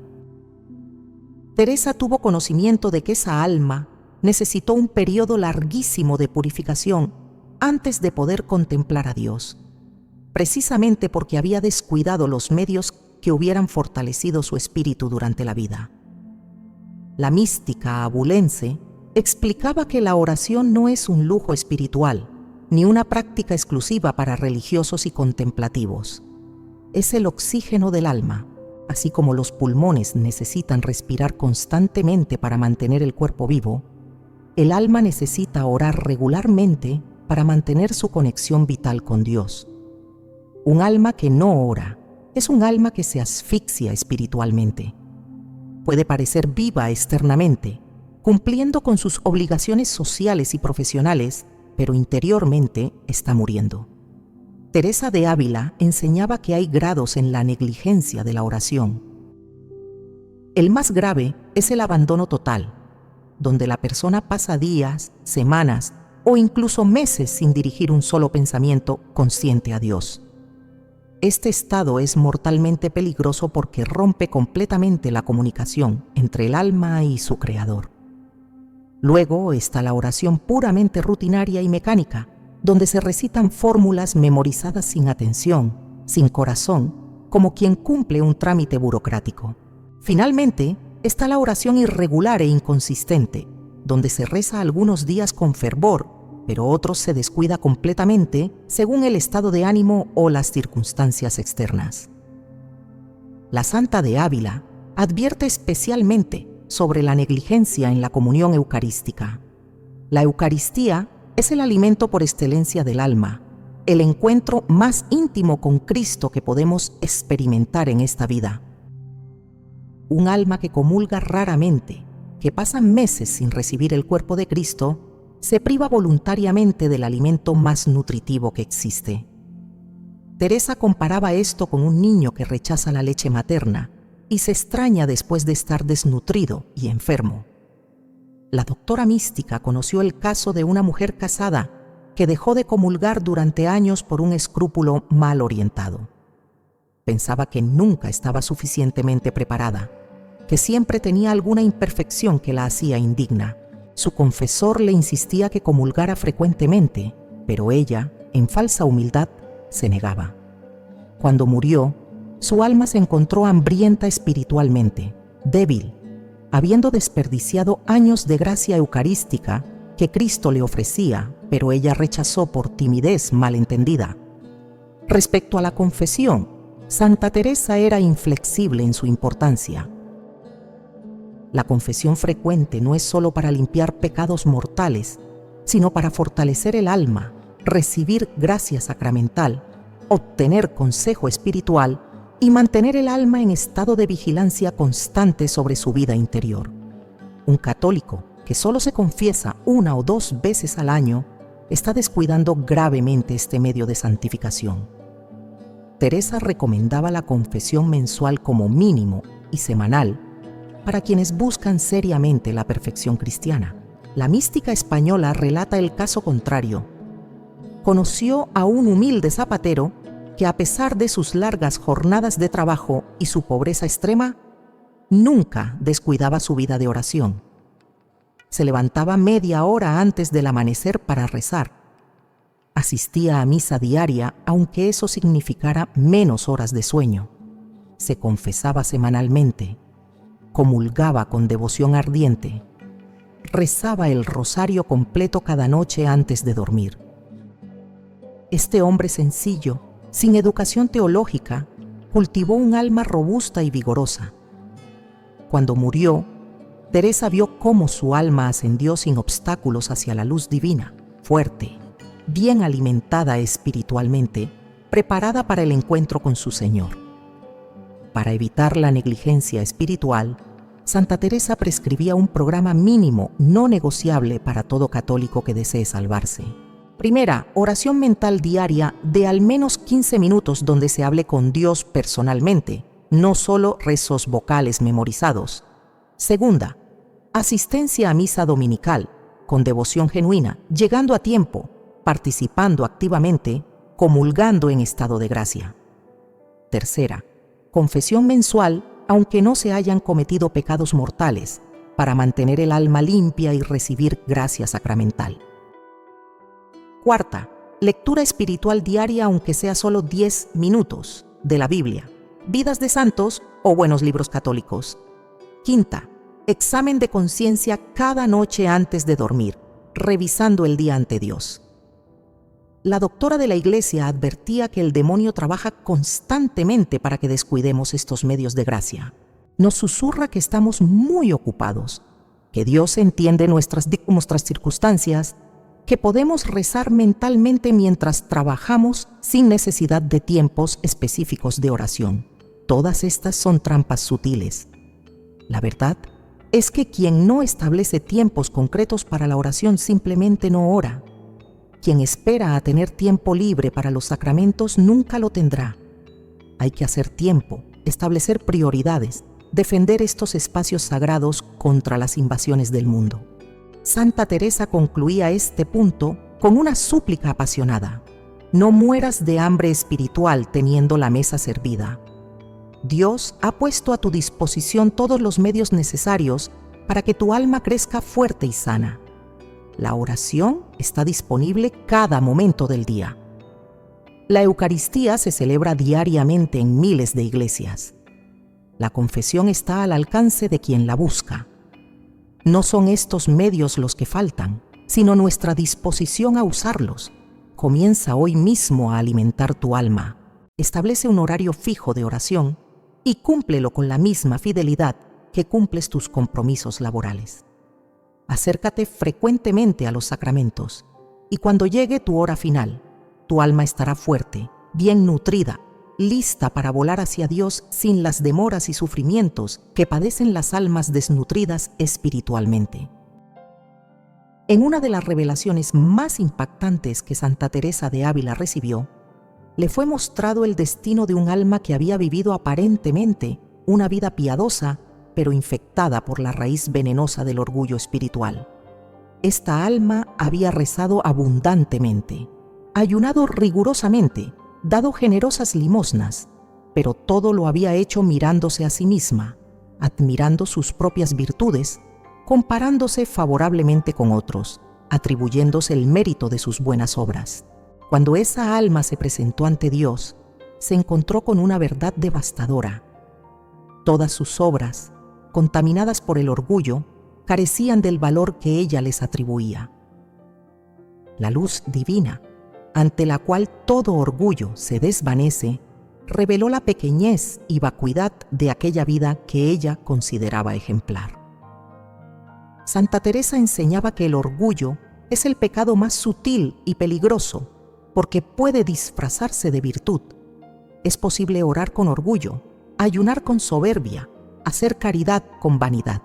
Teresa tuvo conocimiento de que esa alma necesitó un periodo larguísimo de purificación antes de poder contemplar a Dios, precisamente porque había descuidado los medios que hubieran fortalecido su espíritu durante la vida. La mística abulense explicaba que la oración no es un lujo espiritual, ni una práctica exclusiva para religiosos y contemplativos. Es el oxígeno del alma, así como los pulmones necesitan respirar constantemente para mantener el cuerpo vivo. El alma necesita orar regularmente para mantener su conexión vital con Dios. Un alma que no ora es un alma que se asfixia espiritualmente. Puede parecer viva externamente, cumpliendo con sus obligaciones sociales y profesionales, pero interiormente está muriendo. Teresa de Ávila enseñaba que hay grados en la negligencia de la oración. El más grave es el abandono total, donde la persona pasa días, semanas o incluso meses sin dirigir un solo pensamiento consciente a Dios. Este estado es mortalmente peligroso porque rompe completamente la comunicación entre el alma y su Creador. Luego está la oración puramente rutinaria y mecánica, donde se recitan fórmulas memorizadas sin atención, sin corazón, como quien cumple un trámite burocrático. Finalmente, está la oración irregular e inconsistente, donde se reza algunos días con fervor, pero otros se descuida completamente según el estado de ánimo o las circunstancias externas. La Santa de Ávila advierte especialmente sobre la negligencia en la comunión eucarística. La Eucaristía es el alimento por excelencia del alma, el encuentro más íntimo con Cristo que podemos experimentar en esta vida. Un alma que comulga raramente, que pasa meses sin recibir el cuerpo de Cristo, se priva voluntariamente del alimento más nutritivo que existe. Teresa comparaba esto con un niño que rechaza la leche materna y se extraña después de estar desnutrido y enfermo. La doctora mística conoció el caso de una mujer casada que dejó de comulgar durante años por un escrúpulo mal orientado. Pensaba que nunca estaba suficientemente preparada, que siempre tenía alguna imperfección que la hacía indigna. Su confesor le insistía que comulgara frecuentemente, pero ella, en falsa humildad, se negaba. Cuando murió, su alma se encontró hambrienta espiritualmente, débil, habiendo desperdiciado años de gracia eucarística que Cristo le ofrecía, pero ella rechazó por timidez malentendida. Respecto a la confesión, Santa Teresa era inflexible en su importancia. La confesión frecuente no es solo para limpiar pecados mortales, sino para fortalecer el alma, recibir gracia sacramental, obtener consejo espiritual y mantener el alma en estado de vigilancia constante sobre su vida interior. Un católico que solo se confiesa 1 o 2 veces al año está descuidando gravemente este medio de santificación. Teresa recomendaba la confesión mensual como mínimo y semanal para quienes buscan seriamente la perfección cristiana. La mística española relata el caso contrario. Conoció a un humilde zapatero que, a pesar de sus largas jornadas de trabajo y su pobreza extrema, nunca descuidaba su vida de oración. Se levantaba media hora antes del amanecer para rezar. Asistía a misa diaria, aunque eso significara menos horas de sueño. Se confesaba semanalmente, comulgaba con devoción ardiente, rezaba el rosario completo cada noche antes de dormir. Este hombre sencillo, sin educación teológica, cultivó un alma robusta y vigorosa. Cuando murió, Teresa vio cómo su alma ascendió sin obstáculos hacia la luz divina, fuerte, bien alimentada espiritualmente, preparada para el encuentro con su Señor. Para evitar la negligencia espiritual, Santa Teresa prescribía un programa mínimo no negociable para todo católico que desee salvarse. Primera, oración mental diaria de al menos 15 minutos donde se hable con Dios personalmente, no solo rezos vocales memorizados. Segunda, asistencia a misa dominical, con devoción genuina, llegando a tiempo, participando activamente, comulgando en estado de gracia. Tercera, confesión mensual, aunque no se hayan cometido pecados mortales, para mantener el alma limpia y recibir gracia sacramental. Cuarta, lectura espiritual diaria, aunque sea solo 10 minutos, de la Biblia, vidas de santos o buenos libros católicos. Quinta, examen de conciencia cada noche antes de dormir, revisando el día ante Dios. La doctora de la Iglesia advertía que el demonio trabaja constantemente para que descuidemos estos medios de gracia. Nos susurra que estamos muy ocupados, que Dios entiende nuestras circunstancias, que podemos rezar mentalmente mientras trabajamos sin necesidad de tiempos específicos de oración. Todas estas son trampas sutiles. La verdad es que quien no establece tiempos concretos para la oración simplemente no ora. Quien espera a tener tiempo libre para los sacramentos nunca lo tendrá. Hay que hacer tiempo, establecer prioridades, defender estos espacios sagrados contra las invasiones del mundo. Santa Teresa concluía este punto con una súplica apasionada: no mueras de hambre espiritual teniendo la mesa servida. Dios ha puesto a tu disposición todos los medios necesarios para que tu alma crezca fuerte y sana. La oración está disponible cada momento del día. La Eucaristía se celebra diariamente en miles de iglesias. La confesión está al alcance de quien la busca. No son estos medios los que faltan, sino nuestra disposición a usarlos. Comienza hoy mismo a alimentar tu alma. Establece un horario fijo de oración y cúmplelo con la misma fidelidad que cumples tus compromisos laborales. Acércate frecuentemente a los sacramentos y cuando llegue tu hora final, tu alma estará fuerte, bien nutrida lista para volar hacia Dios sin las demoras y sufrimientos que padecen las almas desnutridas espiritualmente. En una de las revelaciones más impactantes que Santa Teresa de Ávila recibió, le fue mostrado el destino de un alma que había vivido aparentemente una vida piadosa, pero infectada por la raíz venenosa del orgullo espiritual. Esta alma había rezado abundantemente, ayunado rigurosamente, dado generosas limosnas, pero todo lo había hecho mirándose a sí misma, admirando sus propias virtudes, comparándose favorablemente con otros, atribuyéndose el mérito de sus buenas obras. Cuando esa alma se presentó ante Dios, se encontró con una verdad devastadora. Todas sus obras, contaminadas por el orgullo, carecían del valor que ella les atribuía. La luz divina, ante la cual todo orgullo se desvanece, reveló la pequeñez y vacuidad de aquella vida que ella consideraba ejemplar. Santa Teresa enseñaba que el orgullo es el pecado más sutil y peligroso, porque puede disfrazarse de virtud. Es posible orar con orgullo, ayunar con soberbia, hacer caridad con vanidad.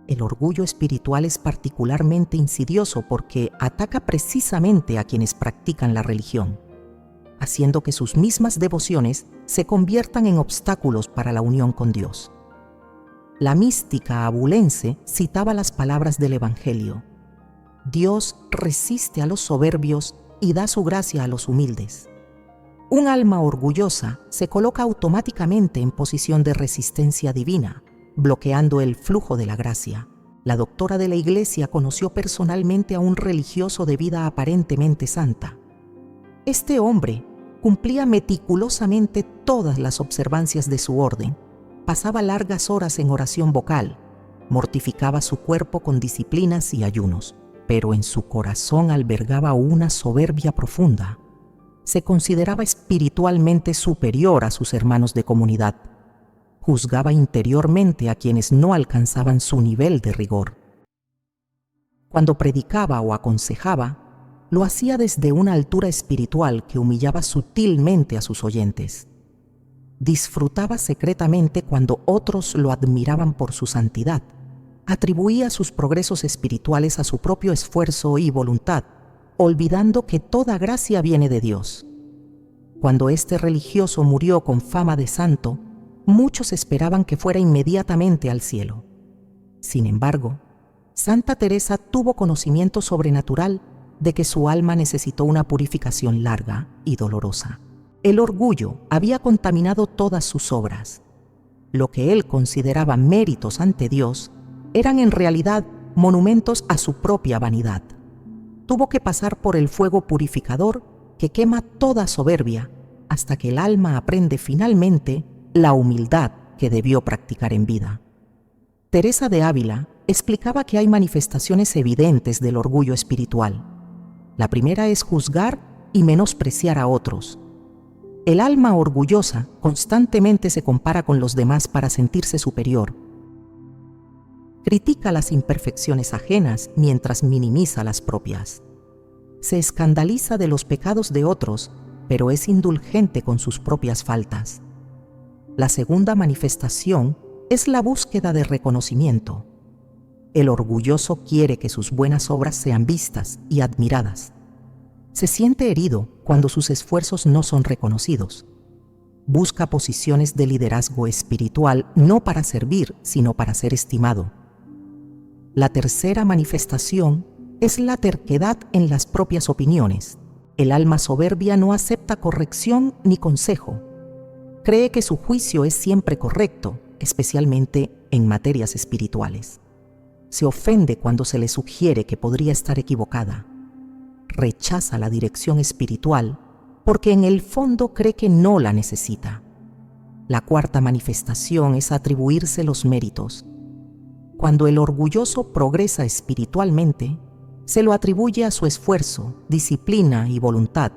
El orgullo espiritual es particularmente insidioso porque ataca precisamente a quienes practican la religión, haciendo que sus mismas devociones se conviertan en obstáculos para la unión con Dios. La mística abulense citaba las palabras del Evangelio: Dios resiste a los soberbios y da su gracia a los humildes. Un alma orgullosa se coloca automáticamente en posición de resistencia divina, bloqueando el flujo de la gracia. La doctora de la Iglesia conoció personalmente a un religioso de vida aparentemente santa. Este hombre cumplía meticulosamente todas las observancias de su orden, pasaba largas horas en oración vocal, mortificaba su cuerpo con disciplinas y ayunos, pero en su corazón albergaba una soberbia profunda. Se consideraba espiritualmente superior a sus hermanos de comunidad. Juzgaba interiormente a quienes no alcanzaban su nivel de rigor. Cuando predicaba o aconsejaba, lo hacía desde una altura espiritual que humillaba sutilmente a sus oyentes. Disfrutaba secretamente cuando otros lo admiraban por su santidad. Atribuía sus progresos espirituales a su propio esfuerzo y voluntad, olvidando que toda gracia viene de Dios. Cuando este religioso murió con fama de santo, muchos esperaban que fuera inmediatamente al cielo. Sin embargo, Santa Teresa tuvo conocimiento sobrenatural de que su alma necesitó una purificación larga y dolorosa. El orgullo había contaminado todas sus obras. Lo que él consideraba méritos ante Dios eran en realidad monumentos a su propia vanidad. Tuvo que pasar por el fuego purificador que quema toda soberbia hasta que el alma aprende finalmente la humildad que debió practicar en vida. Teresa de Ávila explicaba que hay manifestaciones evidentes del orgullo espiritual. La primera es juzgar y menospreciar a otros. El alma orgullosa constantemente se compara con los demás para sentirse superior. Critica las imperfecciones ajenas mientras minimiza las propias. Se escandaliza de los pecados de otros, pero es indulgente con sus propias faltas. La segunda manifestación es la búsqueda de reconocimiento. El orgulloso quiere que sus buenas obras sean vistas y admiradas. Se siente herido cuando sus esfuerzos no son reconocidos. Busca posiciones de liderazgo espiritual no para servir, sino para ser estimado. La tercera manifestación es la terquedad en las propias opiniones. El alma soberbia no acepta corrección ni consejo. Cree que su juicio es siempre correcto, especialmente en materias espirituales. Se ofende cuando se le sugiere que podría estar equivocada. Rechaza la dirección espiritual porque en el fondo cree que no la necesita. La cuarta manifestación es atribuirse los méritos. Cuando el orgulloso progresa espiritualmente, se lo atribuye a su esfuerzo, disciplina y voluntad,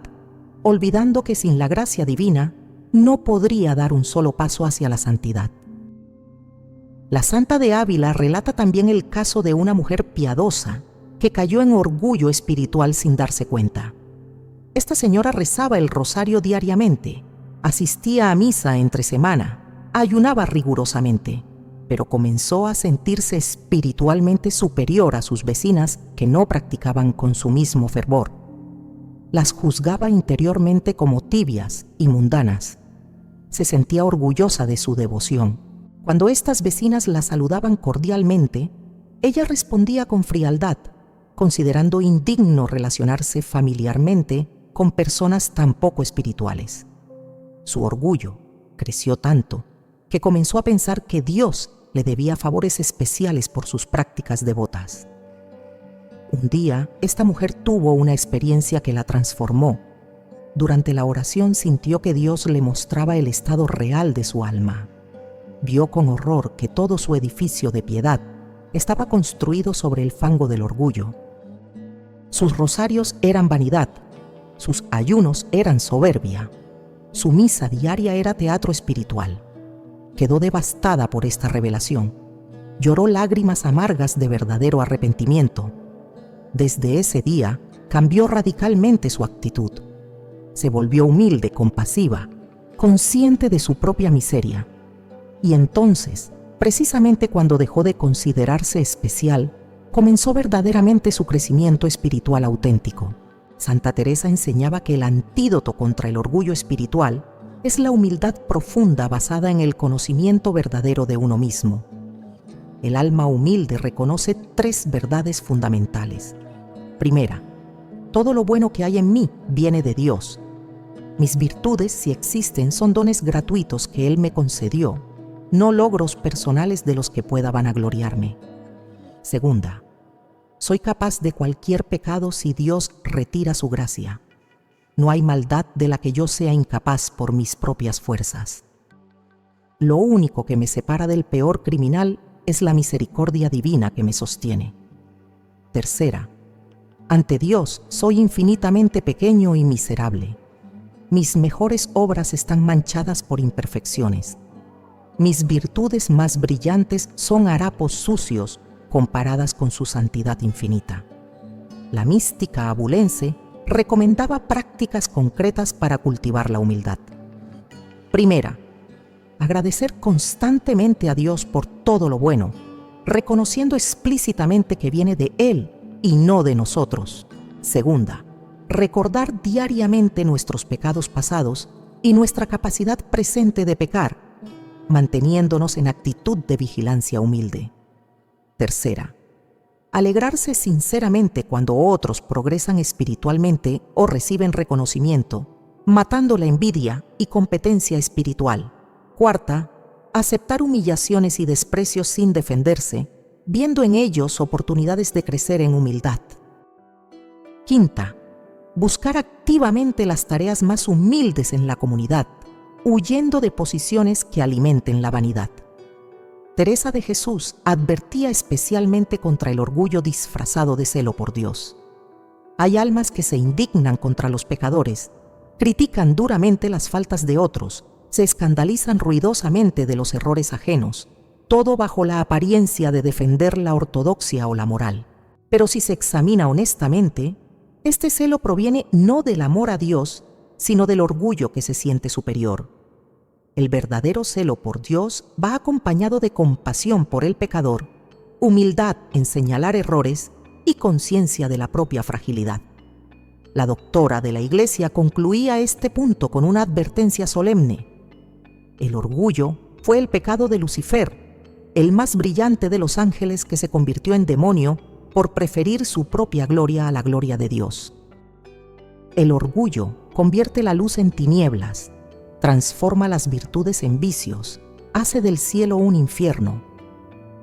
olvidando que sin la gracia divina no podría dar un solo paso hacia la santidad. La Santa de Ávila relata también el caso de una mujer piadosa que cayó en orgullo espiritual sin darse cuenta. Esta señora rezaba el rosario diariamente, Asistía a misa entre semana, ayunaba rigurosamente, pero comenzó a sentirse espiritualmente superior a sus vecinas que no practicaban con su mismo fervor. Las juzgaba interiormente como tibias y mundanas. Se sentía orgullosa de su devoción. Cuando estas vecinas la saludaban cordialmente, ella respondía con frialdad, considerando indigno relacionarse familiarmente con personas tan poco espirituales. Su orgullo creció tanto que comenzó a pensar que Dios le debía favores especiales por sus prácticas devotas. Un día, esta mujer tuvo una experiencia que la transformó. Durante la oración sintió que Dios le mostraba el estado real de su alma. Vio con horror que todo su edificio de piedad estaba construido sobre el fango del orgullo. Sus rosarios eran vanidad, sus ayunos eran soberbia, su misa diaria era teatro espiritual. Quedó devastada por esta revelación. Lloró lágrimas amargas de verdadero arrepentimiento. Desde ese día cambió radicalmente su actitud. Se volvió humilde, compasiva, consciente de su propia miseria. Y entonces, precisamente cuando dejó de considerarse especial, comenzó verdaderamente su crecimiento espiritual auténtico. Santa Teresa enseñaba que el antídoto contra el orgullo espiritual es la humildad profunda basada en el conocimiento verdadero de uno mismo. El alma humilde reconoce 3 verdades fundamentales. Primera, todo lo bueno que hay en mí viene de Dios. Mis virtudes, si existen, son dones gratuitos que Él me concedió, no logros personales de los que pueda vanagloriarme. Segunda, soy capaz de cualquier pecado si Dios retira su gracia. No hay maldad de la que yo sea incapaz por mis propias fuerzas. Lo único que me separa del peor criminal es la misericordia divina que me sostiene. Tercera, ante Dios soy infinitamente pequeño y miserable. Mis mejores obras están manchadas por imperfecciones. Mis virtudes más brillantes son harapos sucios comparadas con su santidad infinita. La mística abulense recomendaba prácticas concretas para cultivar la humildad. Primera, agradecer constantemente a Dios por todo lo bueno, reconociendo explícitamente que viene de Él y no de nosotros. Segunda, recordar diariamente nuestros pecados pasados y nuestra capacidad presente de pecar, manteniéndonos en actitud de vigilancia humilde. Tercera, alegrarse sinceramente cuando otros progresan espiritualmente o reciben reconocimiento, matando la envidia y competencia espiritual. Cuarta, aceptar humillaciones y desprecios sin defenderse, viendo en ellos oportunidades de crecer en humildad. Quinta, buscar activamente las tareas más humildes en la comunidad, huyendo de posiciones que alimenten la vanidad. Teresa de Jesús advertía especialmente contra el orgullo disfrazado de celo por Dios. Hay almas que se indignan contra los pecadores, critican duramente las faltas de otros, se escandalizan ruidosamente de los errores ajenos, todo bajo la apariencia de defender la ortodoxia o la moral. Pero si se examina honestamente, este celo proviene no del amor a Dios, sino del orgullo que se siente superior. El verdadero celo por Dios va acompañado de compasión por el pecador, humildad en señalar errores y conciencia de la propia fragilidad. La doctora de la Iglesia concluía este punto con una advertencia solemne. El orgullo fue el pecado de Lucifer, el más brillante de los ángeles que se convirtió en demonio por preferir su propia gloria a la gloria de Dios. El orgullo convierte la luz en tinieblas, transforma las virtudes en vicios, hace del cielo un infierno.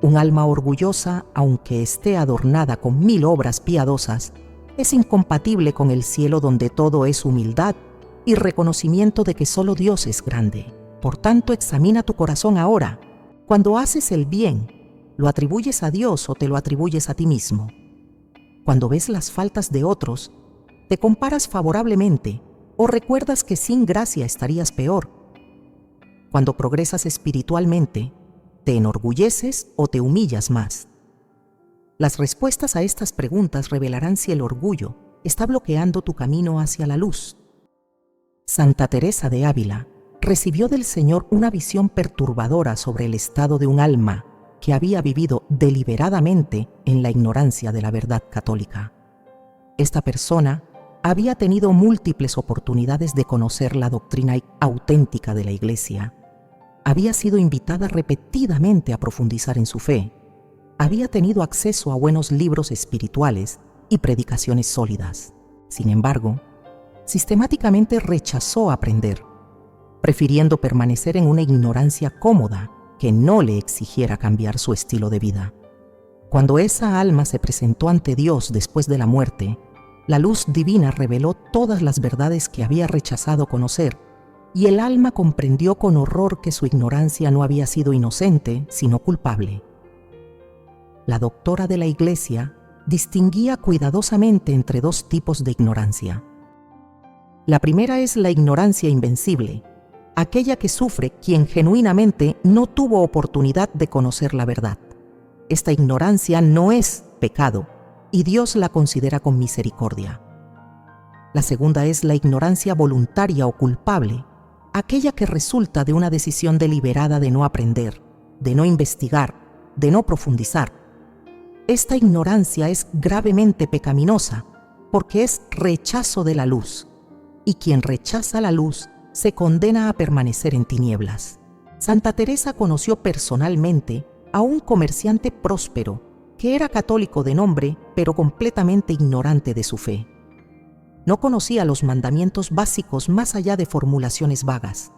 Un alma orgullosa, aunque esté adornada con 1000 obras piadosas, es incompatible con el cielo donde todo es humildad y reconocimiento de que solo Dios es grande. Por tanto, examina tu corazón ahora. Cuando haces el bien, ¿lo atribuyes a Dios o te lo atribuyes a ti mismo? Cuando ves las faltas de otros, ¿te comparas favorablemente o recuerdas que sin gracia estarías peor? Cuando progresas espiritualmente, ¿te enorgulleces o te humillas más? Las respuestas a estas preguntas revelarán si el orgullo está bloqueando tu camino hacia la luz. Santa Teresa de Ávila recibió del Señor una visión perturbadora sobre el estado de un alma que había vivido deliberadamente en la ignorancia de la verdad católica. Esta persona había tenido múltiples oportunidades de conocer la doctrina auténtica de la Iglesia. Había sido invitada repetidamente a profundizar en su fe. Había tenido acceso a buenos libros espirituales y predicaciones sólidas. Sin embargo, sistemáticamente rechazó aprender, prefiriendo permanecer en una ignorancia cómoda que no le exigiera cambiar su estilo de vida. Cuando esa alma se presentó ante Dios después de la muerte, la luz divina reveló todas las verdades que había rechazado conocer, y el alma comprendió con horror que su ignorancia no había sido inocente, sino culpable. La doctora de la Iglesia distinguía cuidadosamente entre dos tipos de ignorancia. La primera es la ignorancia invencible, aquella que sufre quien genuinamente no tuvo oportunidad de conocer la verdad. Esta ignorancia no es pecado, y Dios la considera con misericordia. La segunda es la ignorancia voluntaria o culpable, aquella que resulta de una decisión deliberada de no aprender, de no investigar, de no profundizar. Esta ignorancia es gravemente pecaminosa porque es rechazo de la luz, y quien rechaza la luz se condena a permanecer en tinieblas. Santa Teresa conoció personalmente a un comerciante próspero que era católico de nombre, pero completamente ignorante de su fe. No conocía los mandamientos básicos más allá de formulaciones vagas.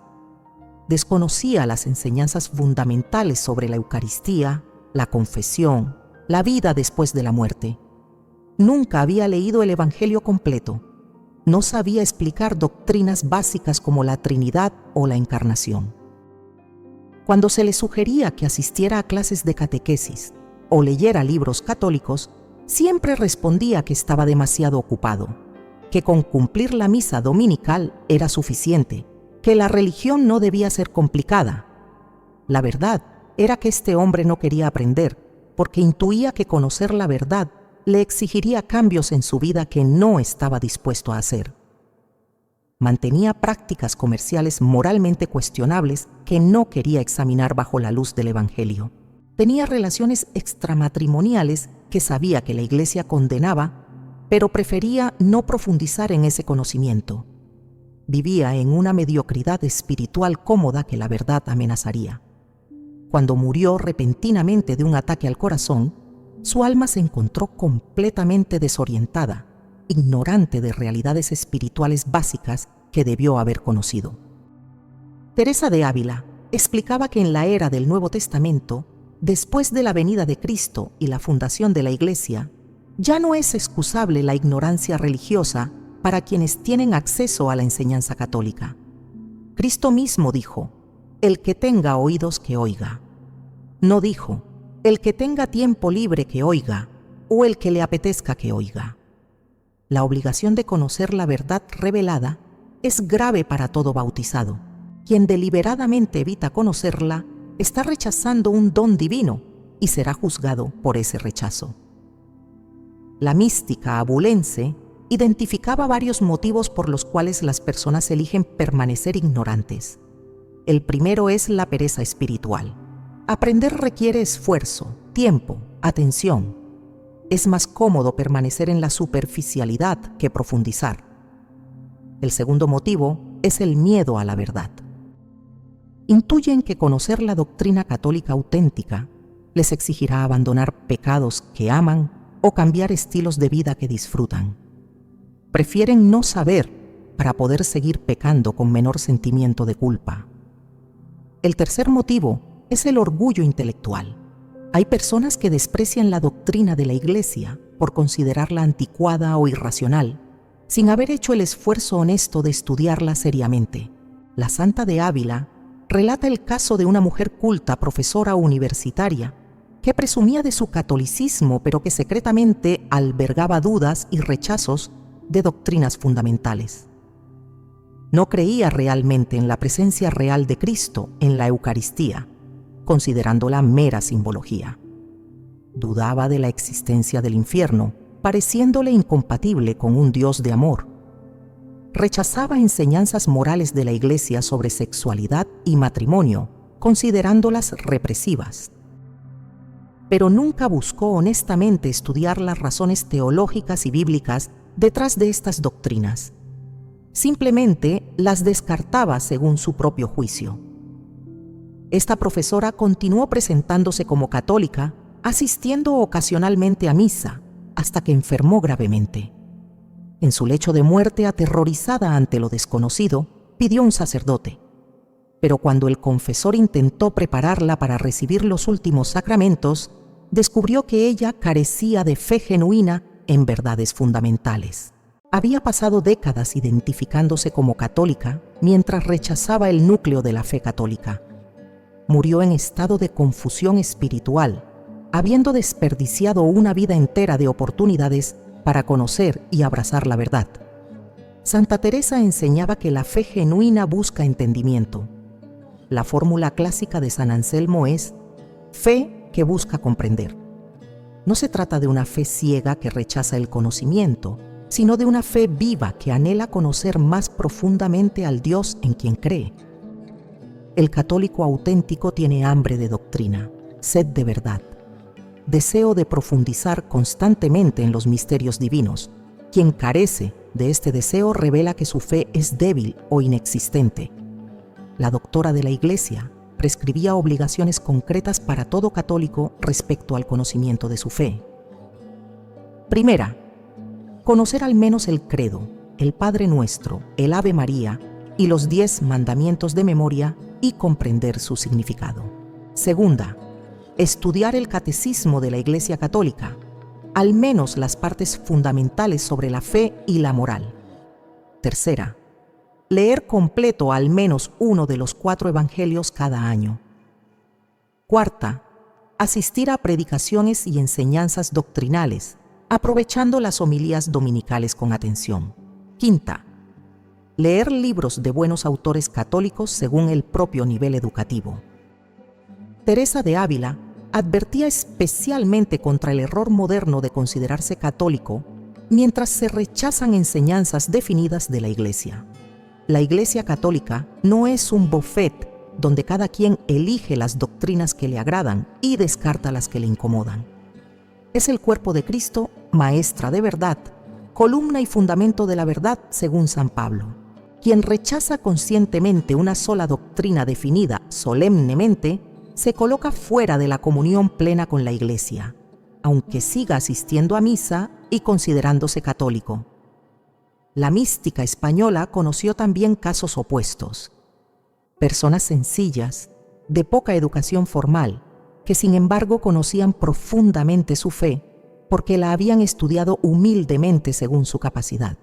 Desconocía las enseñanzas fundamentales sobre la Eucaristía, la confesión, la vida después de la muerte. Nunca había leído el Evangelio completo. No sabía explicar doctrinas básicas como la Trinidad o la Encarnación. Cuando se le sugería que asistiera a clases de catequesis o leyera libros católicos, siempre respondía que estaba demasiado ocupado, que con cumplir la misa dominical era suficiente, que la religión no debía ser complicada. La verdad era que este hombre no quería aprender, porque intuía que conocer la verdad le exigiría cambios en su vida que no estaba dispuesto a hacer. Mantenía prácticas comerciales moralmente cuestionables que no quería examinar bajo la luz del Evangelio. Tenía relaciones extramatrimoniales que sabía que la Iglesia condenaba, pero prefería no profundizar en ese conocimiento. Vivía en una mediocridad espiritual cómoda que la verdad amenazaría. Cuando murió repentinamente de un ataque al corazón, su alma se encontró completamente desorientada, ignorante de realidades espirituales básicas que debió haber conocido. Teresa de Ávila explicaba que en la era del Nuevo Testamento, después de la venida de Cristo y la fundación de la Iglesia, ya no es excusable la ignorancia religiosa para quienes tienen acceso a la enseñanza católica. Cristo mismo dijo: "El que tenga oídos que oiga". No dijo: "El que tenga tiempo libre que oiga", o "el que le apetezca que oiga". La obligación de conocer la verdad revelada es grave para todo bautizado. Quien deliberadamente evita conocerla está rechazando un don divino y será juzgado por ese rechazo. La mística abulense identificaba varios motivos por los cuales las personas eligen permanecer ignorantes. El primero es la pereza espiritual. Aprender requiere esfuerzo, tiempo, atención. Es más cómodo permanecer en la superficialidad que profundizar. El segundo motivo es el miedo a la verdad. Intuyen que conocer la doctrina católica auténtica les exigirá abandonar pecados que aman o cambiar estilos de vida que disfrutan. Prefieren no saber para poder seguir pecando con menor sentimiento de culpa. El tercer motivo es el orgullo intelectual. Hay personas que desprecian la doctrina de la Iglesia por considerarla anticuada o irracional, sin haber hecho el esfuerzo honesto de estudiarla seriamente. La Santa de Ávila relata el caso de una mujer culta, profesora universitaria, que presumía de su catolicismo, pero que secretamente albergaba dudas y rechazos de doctrinas fundamentales. No creía realmente en la presencia real de Cristo en la Eucaristía, considerándola mera simbología. Dudaba de la existencia del infierno, pareciéndole incompatible con un Dios de amor. rechazaba enseñanzas morales de la Iglesia sobre sexualidad y matrimonio, considerándolas represivas. Pero nunca buscó honestamente estudiar las razones teológicas y bíblicas detrás de estas doctrinas. Simplemente las descartaba según su propio juicio. Esta profesora continuó presentándose como católica, asistiendo ocasionalmente a misa, hasta que enfermó gravemente. En su lecho de muerte, aterrorizada ante lo desconocido, pidió un sacerdote. Pero cuando el confesor intentó prepararla para recibir los últimos sacramentos, descubrió que ella carecía de fe genuina en verdades fundamentales. Había pasado décadas identificándose como católica mientras rechazaba el núcleo de la fe católica. Murió en estado de confusión espiritual, habiendo desperdiciado una vida entera de oportunidades para conocer y abrazar la verdad. Santa Teresa enseñaba que la fe genuina busca entendimiento. La fórmula clásica de San Anselmo es fe que busca comprender. No se trata de una fe ciega que rechaza el conocimiento, sino de una fe viva que anhela conocer más profundamente al Dios en quien cree. El católico auténtico tiene hambre de doctrina, sed de verdad, deseo de profundizar constantemente en los misterios divinos. Quien carece de este deseo revela que su fe es débil o inexistente. La doctora de la Iglesia prescribía obligaciones concretas para todo católico respecto al conocimiento de su fe. Primera, conocer al menos el credo, el Padre Nuestro, el Ave María y los 10 mandamientos de memoria y comprender su significado. Segunda, estudiar el catecismo de la Iglesia Católica, al menos las partes fundamentales sobre la fe y la moral. Tercera, leer completo al menos uno de los 4 evangelios cada año. Cuarta, asistir a predicaciones y enseñanzas doctrinales, aprovechando las homilías dominicales con atención. Quinta, leer libros de buenos autores católicos según el propio nivel educativo. Teresa de Ávila advertía especialmente contra el error moderno de considerarse católico mientras se rechazan enseñanzas definidas de la Iglesia. La Iglesia católica no es un buffet donde cada quien elige las doctrinas que le agradan y descarta las que le incomodan. Es el cuerpo de Cristo, maestra de verdad, columna y fundamento de la verdad según San Pablo. Quien rechaza conscientemente una sola doctrina definida solemnemente, se coloca fuera de la comunión plena con la Iglesia, aunque siga asistiendo a misa y considerándose católico. La mística española conoció también casos opuestos. Personas sencillas, de poca educación formal, que sin embargo conocían profundamente su fe porque la habían estudiado humildemente según su capacidad.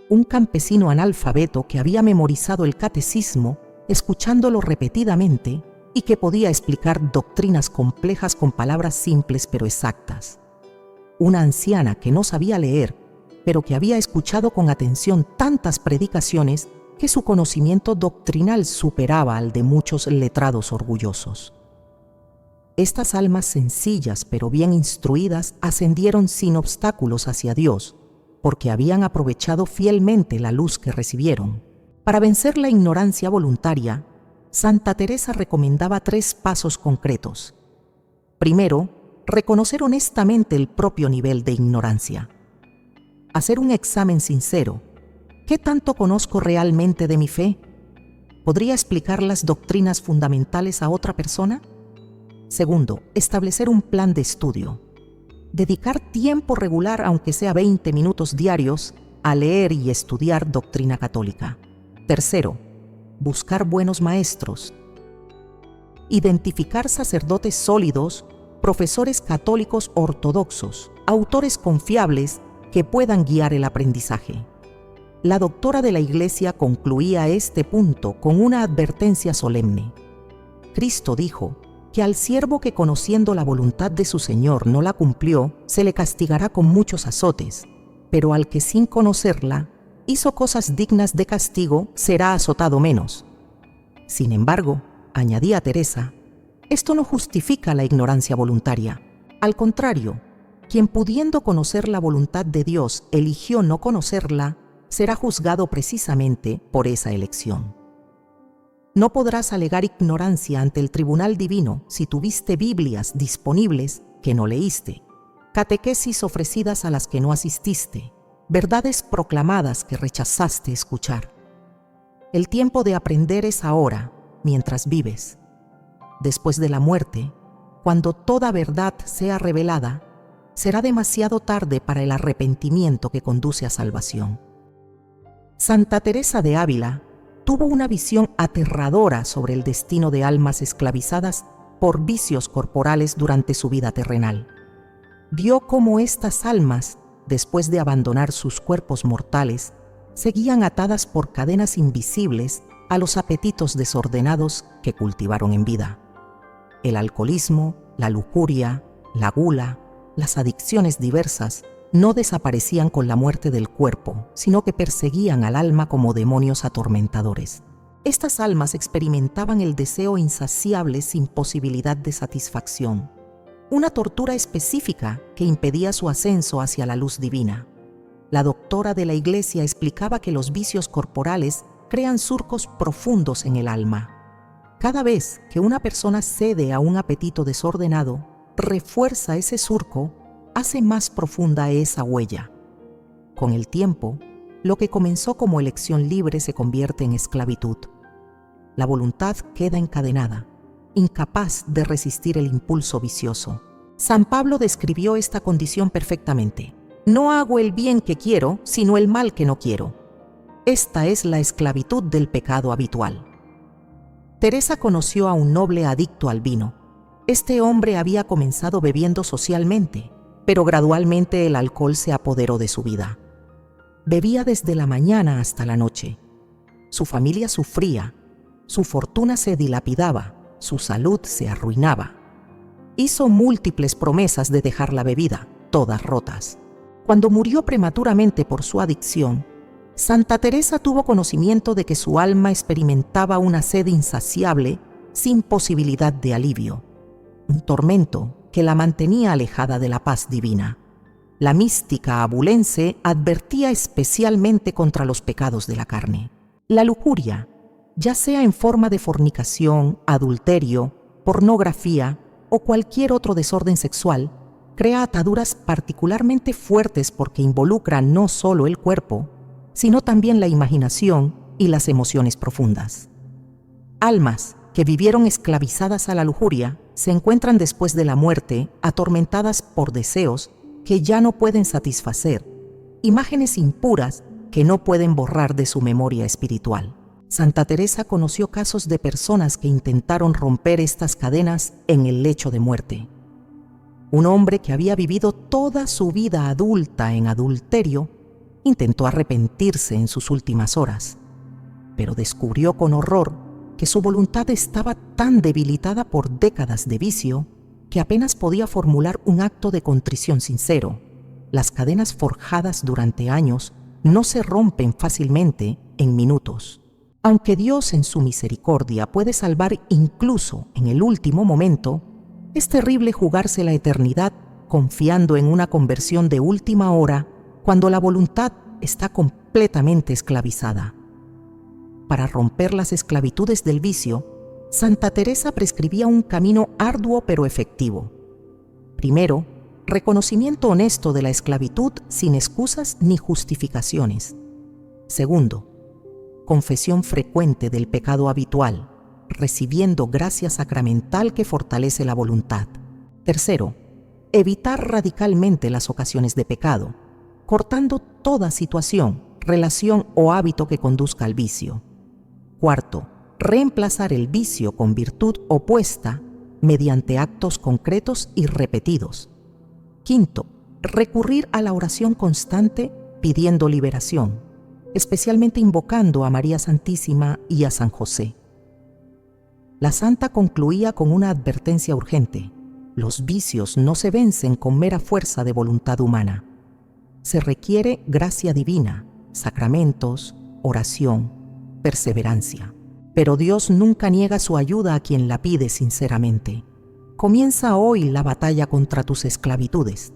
Un campesino analfabeto que había memorizado el catecismo, escuchándolo repetidamente, y que podía explicar doctrinas complejas con palabras simples pero exactas. Una anciana que no sabía leer, pero que había escuchado con atención tantas predicaciones que su conocimiento doctrinal superaba al de muchos letrados orgullosos. Estas almas sencillas pero bien instruidas ascendieron sin obstáculos hacia Dios, porque habían aprovechado fielmente la luz que recibieron. Para vencer la ignorancia voluntaria, Santa Teresa recomendaba 3 pasos concretos. Primero, reconocer honestamente el propio nivel de ignorancia. Hacer un examen sincero. ¿Qué tanto conozco realmente de mi fe? ¿Podría explicar las doctrinas fundamentales a otra persona? Segundo, establecer un plan de estudio. Dedicar tiempo regular, aunque sea 20 minutos diarios, a leer y estudiar doctrina católica. Tercero, buscar buenos maestros. Identificar sacerdotes sólidos, profesores católicos ortodoxos, autores confiables que puedan guiar el aprendizaje. La doctora de la Iglesia concluía este punto con una advertencia solemne. Cristo dijo que al siervo que conociendo la voluntad de su Señor no la cumplió, se le castigará con muchos azotes, pero al que sin conocerla hizo cosas dignas de castigo, será azotado menos. Sin embargo, añadía Teresa, esto no justifica la ignorancia voluntaria. Al contrario, quien pudiendo conocer la voluntad de Dios eligió no conocerla, será juzgado precisamente por esa elección. No podrás alegar ignorancia ante el tribunal divino si tuviste Biblias disponibles que no leíste, catequesis ofrecidas a las que no asististe, verdades proclamadas que rechazaste escuchar. El tiempo de aprender es ahora, mientras vives. Después de la muerte, cuando toda verdad sea revelada, será demasiado tarde para el arrepentimiento que conduce a salvación. Santa Teresa de Ávila tuvo una visión aterradora sobre el destino de almas esclavizadas por vicios corporales durante su vida terrenal. Vio cómo estas almas, después de abandonar sus cuerpos mortales, seguían atadas por cadenas invisibles a los apetitos desordenados que cultivaron en vida. El alcoholismo, la lujuria, la gula, las adicciones diversas no desaparecían con la muerte del cuerpo, sino que perseguían al alma como demonios atormentadores. Estas almas experimentaban el deseo insaciable sin posibilidad de satisfacción, una tortura específica que impedía su ascenso hacia la luz divina. La doctora de la Iglesia explicaba que los vicios corporales crean surcos profundos en el alma. Cada vez que una persona cede a un apetito desordenado, refuerza ese surco, hace más profunda esa huella. Con el tiempo, lo que comenzó como elección libre se convierte en esclavitud. La voluntad queda encadenada, incapaz de resistir el impulso vicioso. San Pablo describió esta condición perfectamente. No hago el bien que quiero, sino el mal que no quiero. Esta es la esclavitud del pecado habitual. Teresa conoció a un noble adicto al vino. Este hombre había comenzado bebiendo socialmente, pero gradualmente el alcohol se apoderó de su vida. Bebía desde la mañana hasta la noche. Su familia sufría, su fortuna se dilapidaba, su salud se arruinaba. Hizo múltiples promesas de dejar la bebida, todas rotas. Cuando murió prematuramente por su adicción, Santa Teresa tuvo conocimiento de que su alma experimentaba una sed insaciable sin posibilidad de alivio, un tormento que la mantenía alejada de la paz divina. La mística abulense advertía especialmente contra los pecados de la carne. La lujuria, ya sea en forma de fornicación, adulterio, pornografía o cualquier otro desorden sexual, crea ataduras particularmente fuertes porque involucra no solo el cuerpo, sino también la imaginación y las emociones profundas. Almas que vivieron esclavizadas a la lujuria se encuentran después de la muerte atormentadas por deseos que ya no pueden satisfacer, imágenes impuras que no pueden borrar de su memoria espiritual. Santa Teresa conoció casos de personas que intentaron romper estas cadenas en el lecho de muerte. Un hombre que había vivido toda su vida adulta en adulterio intentó arrepentirse en sus últimas horas, pero descubrió con horror que su voluntad estaba tan debilitada por décadas de vicio que apenas podía formular un acto de contrición sincero. Las cadenas forjadas durante años no se rompen fácilmente en minutos. Aunque Dios en su misericordia puede salvar incluso en el último momento, es terrible jugarse la eternidad confiando en una conversión de última hora cuando la voluntad está completamente esclavizada. Para romper las esclavitudes del vicio, Santa Teresa prescribía un camino arduo pero efectivo. Primero, reconocimiento honesto de la esclavitud sin excusas ni justificaciones. Segundo, confesión frecuente del pecado habitual, recibiendo gracia sacramental que fortalece la voluntad. Tercero, evitar radicalmente las ocasiones de pecado, cortando toda situación, relación o hábito que conduzca al vicio. Cuarto, reemplazar el vicio con virtud opuesta mediante actos concretos y repetidos. Quinto, recurrir a la oración constante pidiendo liberación, especialmente invocando a María Santísima y a San José. La santa concluía con una advertencia urgente: los vicios no se vencen con mera fuerza de voluntad humana. Se requiere gracia divina, sacramentos, oración, perseverancia. Pero Dios nunca niega su ayuda a quien la pide sinceramente. Comienza hoy la batalla contra tus esclavitudes.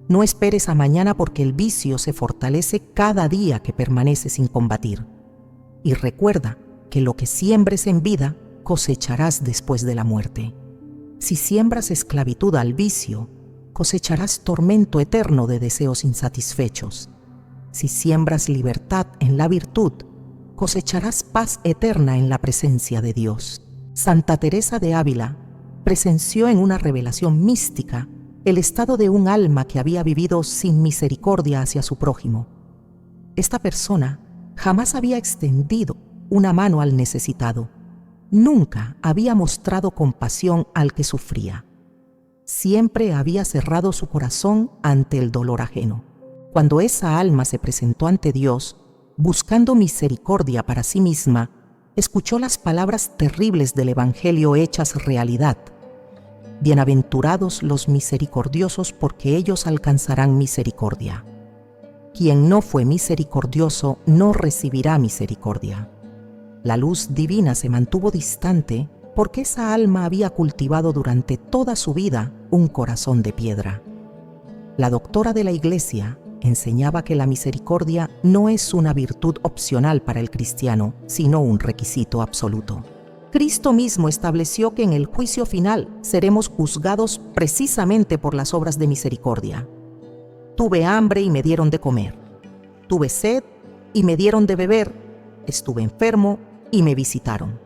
No esperes a mañana porque el vicio se fortalece cada día que permaneces sin combatir. Y recuerda que lo que siembres en vida cosecharás después de la muerte. Si siembras esclavitud al vicio, cosecharás tormento eterno de deseos insatisfechos. Si siembras libertad en la virtud, cosecharás paz eterna en la presencia de Dios. Santa Teresa de Ávila presenció en una revelación mística el estado de un alma que había vivido sin misericordia hacia su prójimo. Esta persona jamás había extendido una mano al necesitado. Nunca había mostrado compasión al que sufría. Siempre había cerrado su corazón ante el dolor ajeno. Cuando esa alma se presentó ante Dios, buscando misericordia para sí misma, escuchó las palabras terribles del Evangelio hechas realidad. Bienaventurados los misericordiosos, porque ellos alcanzarán misericordia. Quien no fue misericordioso no recibirá misericordia. La luz divina se mantuvo distante porque esa alma había cultivado durante toda su vida un corazón de piedra. La doctora de la Iglesia enseñaba que la misericordia no es una virtud opcional para el cristiano, sino un requisito absoluto. Cristo mismo estableció que en el juicio final seremos juzgados precisamente por las obras de misericordia. Tuve hambre y me dieron de comer. Tuve sed y me dieron de beber. Estuve enfermo y me visitaron.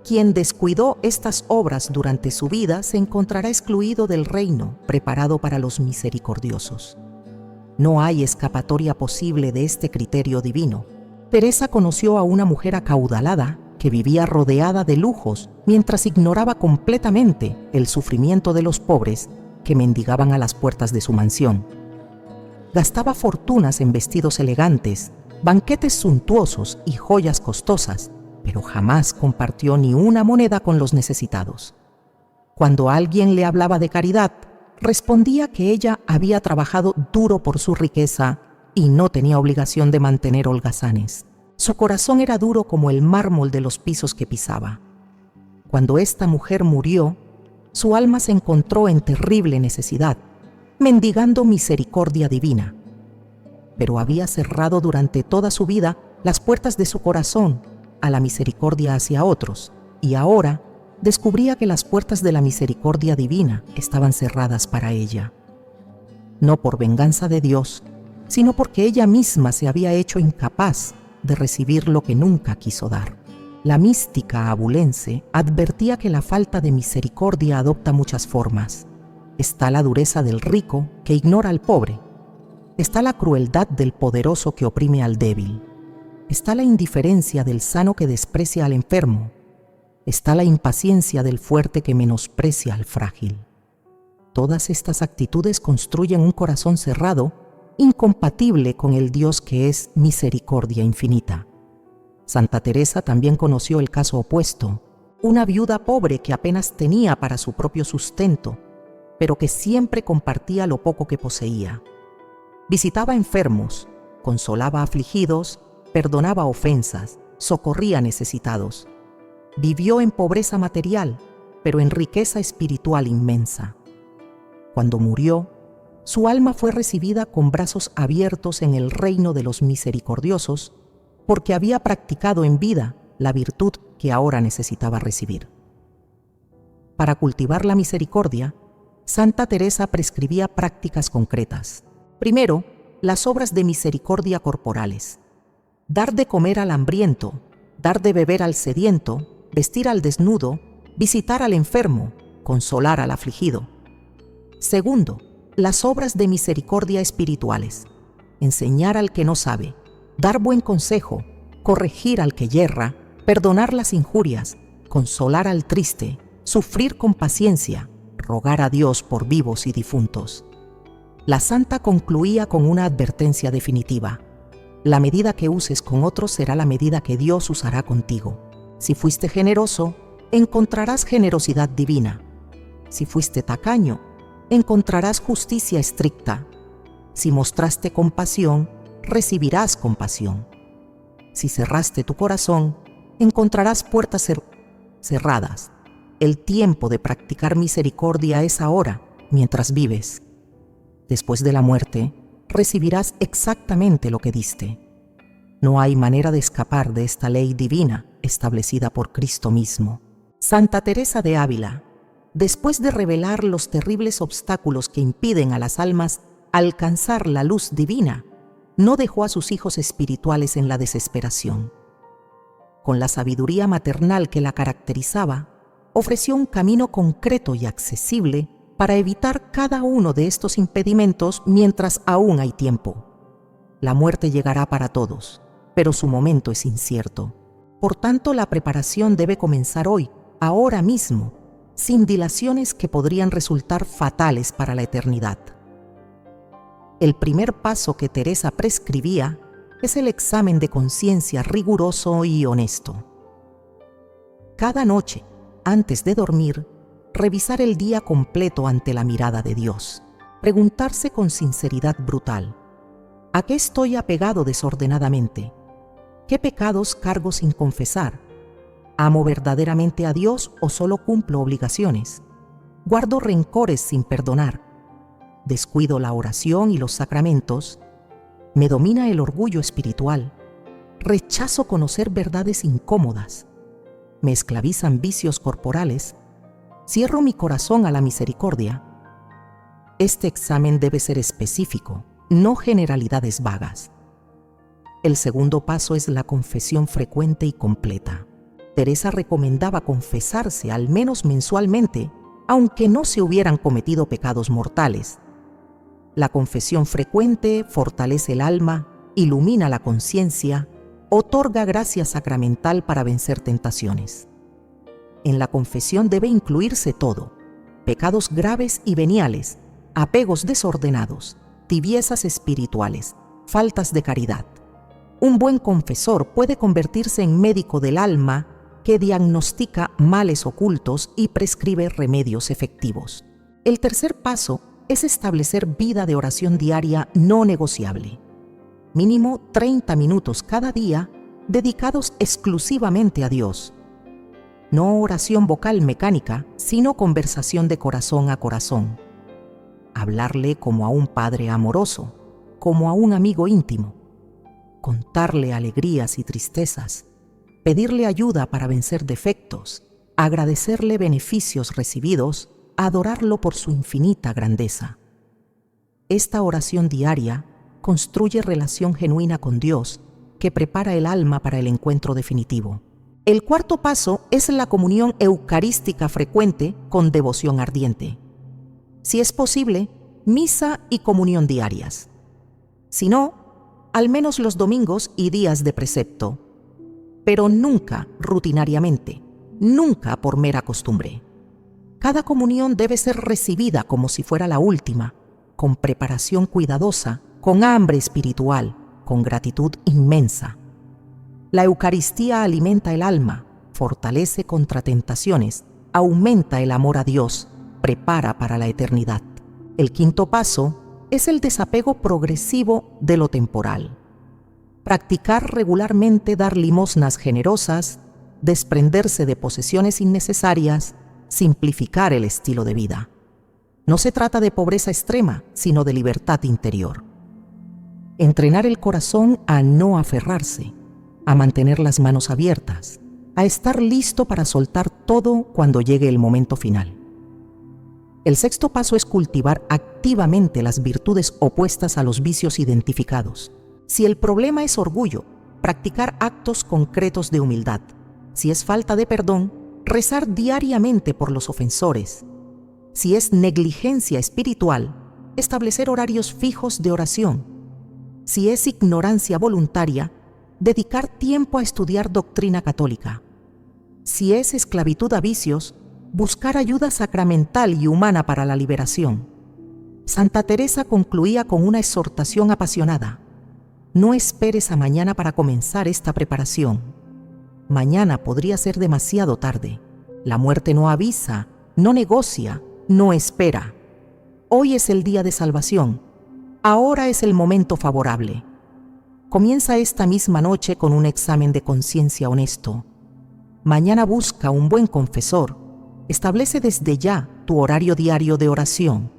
Quien descuidó estas obras durante su vida se encontrará excluido del reino preparado para los misericordiosos. No hay escapatoria posible de este criterio divino. Teresa conoció a una mujer acaudalada que vivía rodeada de lujos mientras ignoraba completamente el sufrimiento de los pobres que mendigaban a las puertas de su mansión. Gastaba fortunas en vestidos elegantes, banquetes suntuosos y joyas costosas, pero jamás compartió ni una moneda con los necesitados. Cuando alguien le hablaba de caridad, respondía que ella había trabajado duro por su riqueza y no tenía obligación de mantener holgazanes. Su corazón era duro como el mármol de los pisos que pisaba. Cuando esta mujer murió, su alma se encontró en terrible necesidad, mendigando misericordia divina. Pero había cerrado durante toda su vida las puertas de su corazón a la misericordia hacia otros, y ahora descubría que las puertas de la misericordia divina estaban cerradas para ella. No por venganza de Dios, sino porque ella misma se había hecho incapaz de recibir lo que nunca quiso dar. La mística abulense advertía que la falta de misericordia adopta muchas formas. Está la dureza del rico que ignora al pobre. Está la crueldad del poderoso que oprime al débil. Está la indiferencia del sano que desprecia al enfermo. Está la impaciencia del fuerte que menosprecia al frágil. Todas estas actitudes construyen un corazón cerrado, incompatible con el Dios que es misericordia infinita. Santa Teresa también conoció el caso opuesto, una viuda pobre que apenas tenía para su propio sustento, pero que siempre compartía lo poco que poseía. Visitaba enfermos, consolaba afligidos, perdonaba ofensas, socorría necesitados. Vivió en pobreza material, pero en riqueza espiritual inmensa. Cuando murió, su alma fue recibida con brazos abiertos en el reino de los misericordiosos, porque había practicado en vida la virtud que ahora necesitaba recibir. Para cultivar la misericordia, Santa Teresa prescribía prácticas concretas. Primero, las obras de misericordia corporales. Dar de comer al hambriento, dar de beber al sediento, vestir al desnudo, visitar al enfermo, consolar al afligido. Segundo, las obras de misericordia espirituales. Enseñar al que no sabe, dar buen consejo, corregir al que yerra, perdonar las injurias, consolar al triste, sufrir con paciencia, rogar a Dios por vivos y difuntos. La santa concluía con una advertencia definitiva. La medida que uses con otros será la medida que Dios usará contigo. Si fuiste generoso, encontrarás generosidad divina. Si fuiste tacaño, encontrarás justicia estricta. Si mostraste compasión, recibirás compasión. Si cerraste tu corazón, encontrarás puertas cerradas. El tiempo de practicar misericordia es ahora, mientras vives. Después de la muerte, recibirás exactamente lo que diste. No hay manera de escapar de esta ley divina establecida por Cristo mismo. Santa Teresa de Ávila, después de revelar los terribles obstáculos que impiden a las almas alcanzar la luz divina, no dejó a sus hijos espirituales en la desesperación. Con la sabiduría maternal que la caracterizaba, ofreció un camino concreto y accesible para evitar cada uno de estos impedimentos mientras aún hay tiempo. La muerte llegará para todos, pero su momento es incierto. Por tanto, la preparación debe comenzar hoy, ahora mismo, sin dilaciones que podrían resultar fatales para la eternidad. El primer paso que Teresa prescribía es el examen de conciencia riguroso y honesto. Cada noche, antes de dormir, revisar el día completo ante la mirada de Dios. Preguntarse con sinceridad brutal: ¿a qué estoy apegado desordenadamente? ¿Qué pecados cargo sin confesar? ¿Amo verdaderamente a Dios o solo cumplo obligaciones? ¿Guardo rencores sin perdonar? ¿Descuido la oración y los sacramentos? ¿Me domina el orgullo espiritual? ¿Rechazo conocer verdades incómodas? ¿Me esclavizan vicios corporales? ¿Cierro mi corazón a la misericordia? Este examen debe ser específico, no generalidades vagas. El segundo paso es la confesión frecuente y completa. Teresa recomendaba confesarse al menos mensualmente, aunque no se hubieran cometido pecados mortales. La confesión frecuente fortalece el alma, ilumina la conciencia, otorga gracia sacramental para vencer tentaciones. En la confesión debe incluirse todo: pecados graves y veniales, apegos desordenados, tibiezas espirituales, faltas de caridad. Un buen confesor puede convertirse en médico del alma que diagnostica males ocultos y prescribe remedios efectivos. El tercer paso es establecer vida de oración diaria no negociable. Mínimo 30 minutos cada día dedicados exclusivamente a Dios. No oración vocal mecánica, sino conversación de corazón a corazón. Hablarle como a un padre amoroso, como a un amigo íntimo. Contarle alegrías y tristezas, pedirle ayuda para vencer defectos, agradecerle beneficios recibidos, adorarlo por su infinita grandeza. Esta oración diaria construye relación genuina con Dios que prepara el alma para el encuentro definitivo. El cuarto paso es la comunión eucarística frecuente con devoción ardiente. Si es posible, misa y comunión diarias. Si no, al menos los domingos y días de precepto. Pero nunca rutinariamente, nunca por mera costumbre. Cada comunión debe ser recibida como si fuera la última, con preparación cuidadosa, con hambre espiritual, con gratitud inmensa. La Eucaristía alimenta el alma, fortalece contra tentaciones, aumenta el amor a Dios, prepara para la eternidad. El quinto paso es el desapego progresivo de lo temporal. Practicar regularmente dar limosnas generosas, desprenderse de posesiones innecesarias, simplificar el estilo de vida. No se trata de pobreza extrema, sino de libertad interior. Entrenar el corazón a no aferrarse, a mantener las manos abiertas, a estar listo para soltar todo cuando llegue el momento final. El sexto paso es cultivar activamente las virtudes opuestas a los vicios identificados. Si el problema es orgullo, practicar actos concretos de humildad. Si es falta de perdón, rezar diariamente por los ofensores. Si es negligencia espiritual, establecer horarios fijos de oración. Si es ignorancia voluntaria, dedicar tiempo a estudiar doctrina católica. Si es esclavitud a vicios, buscar ayuda sacramental y humana para la liberación. Santa Teresa concluía con una exhortación apasionada: no esperes a mañana para comenzar esta preparación. Mañana podría ser demasiado tarde. La muerte no avisa, no negocia, no espera. Hoy es el día de salvación. Ahora es el momento favorable. Comienza esta misma noche con un examen de conciencia honesto. Mañana busca un buen confesor. Establece desde ya tu horario diario de oración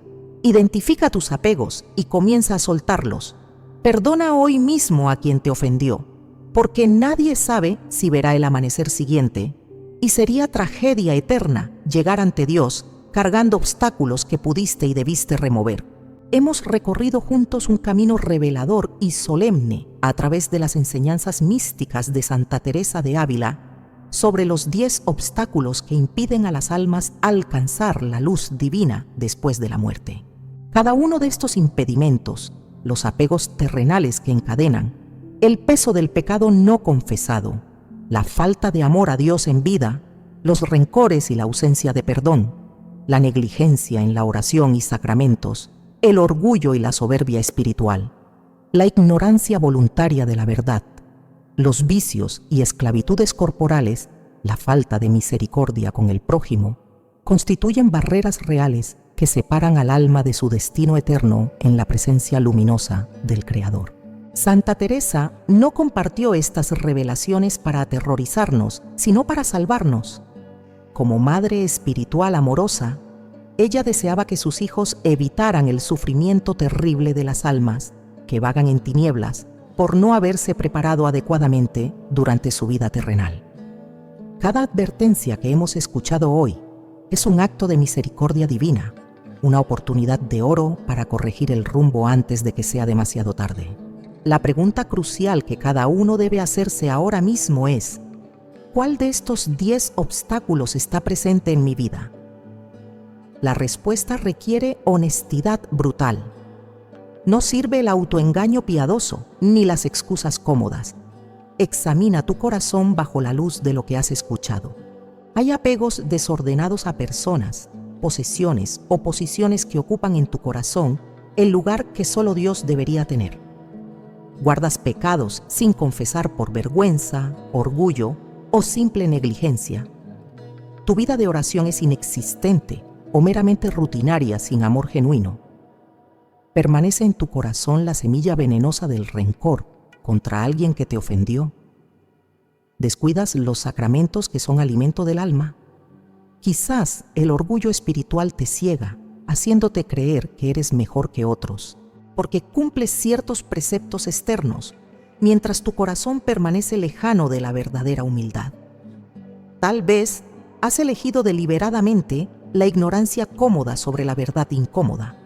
Identifica tus apegos y comienza a soltarlos. Perdona hoy mismo a quien te ofendió, porque nadie sabe si verá el amanecer siguiente, y sería tragedia eterna llegar ante Dios cargando obstáculos que pudiste y debiste remover. Hemos recorrido juntos un camino revelador y solemne a través de las enseñanzas místicas de Santa Teresa de Ávila sobre los 10 obstáculos que impiden a las almas alcanzar la luz divina después de la muerte. Cada uno de estos impedimentos, los apegos terrenales que encadenan, el peso del pecado no confesado, la falta de amor a Dios en vida, los rencores y la ausencia de perdón, la negligencia en la oración y sacramentos, el orgullo y la soberbia espiritual, la ignorancia voluntaria de la verdad, los vicios y esclavitudes corporales, la falta de misericordia con el prójimo, constituyen barreras reales que separan al alma de su destino eterno en la presencia luminosa del Creador. Santa Teresa no compartió estas revelaciones para aterrorizarnos, sino para salvarnos. Como madre espiritual amorosa, ella deseaba que sus hijos evitaran el sufrimiento terrible de las almas que vagan en tinieblas por no haberse preparado adecuadamente durante su vida terrenal. Cada advertencia que hemos escuchado hoy es un acto de misericordia divina, una oportunidad de oro para corregir el rumbo antes de que sea demasiado tarde. La pregunta crucial que cada uno debe hacerse ahora mismo es: ¿cuál de estos 10 obstáculos está presente en mi vida? La respuesta requiere honestidad brutal. No sirve el autoengaño piadoso ni las excusas cómodas. Examina tu corazón bajo la luz de lo que has escuchado. Hay apegos desordenados a personas, posesiones o posiciones que ocupan en tu corazón el lugar que solo Dios debería tener. Guardas pecados sin confesar por vergüenza, orgullo o simple negligencia. Tu vida de oración es inexistente o meramente rutinaria sin amor genuino. ¿Permanece en tu corazón la semilla venenosa del rencor contra alguien que te ofendió? ¿Descuidas los sacramentos que son alimento del alma? Quizás el orgullo espiritual te ciega, haciéndote creer que eres mejor que otros, porque cumples ciertos preceptos externos, mientras tu corazón permanece lejano de la verdadera humildad. Tal vez has elegido deliberadamente la ignorancia cómoda sobre la verdad incómoda,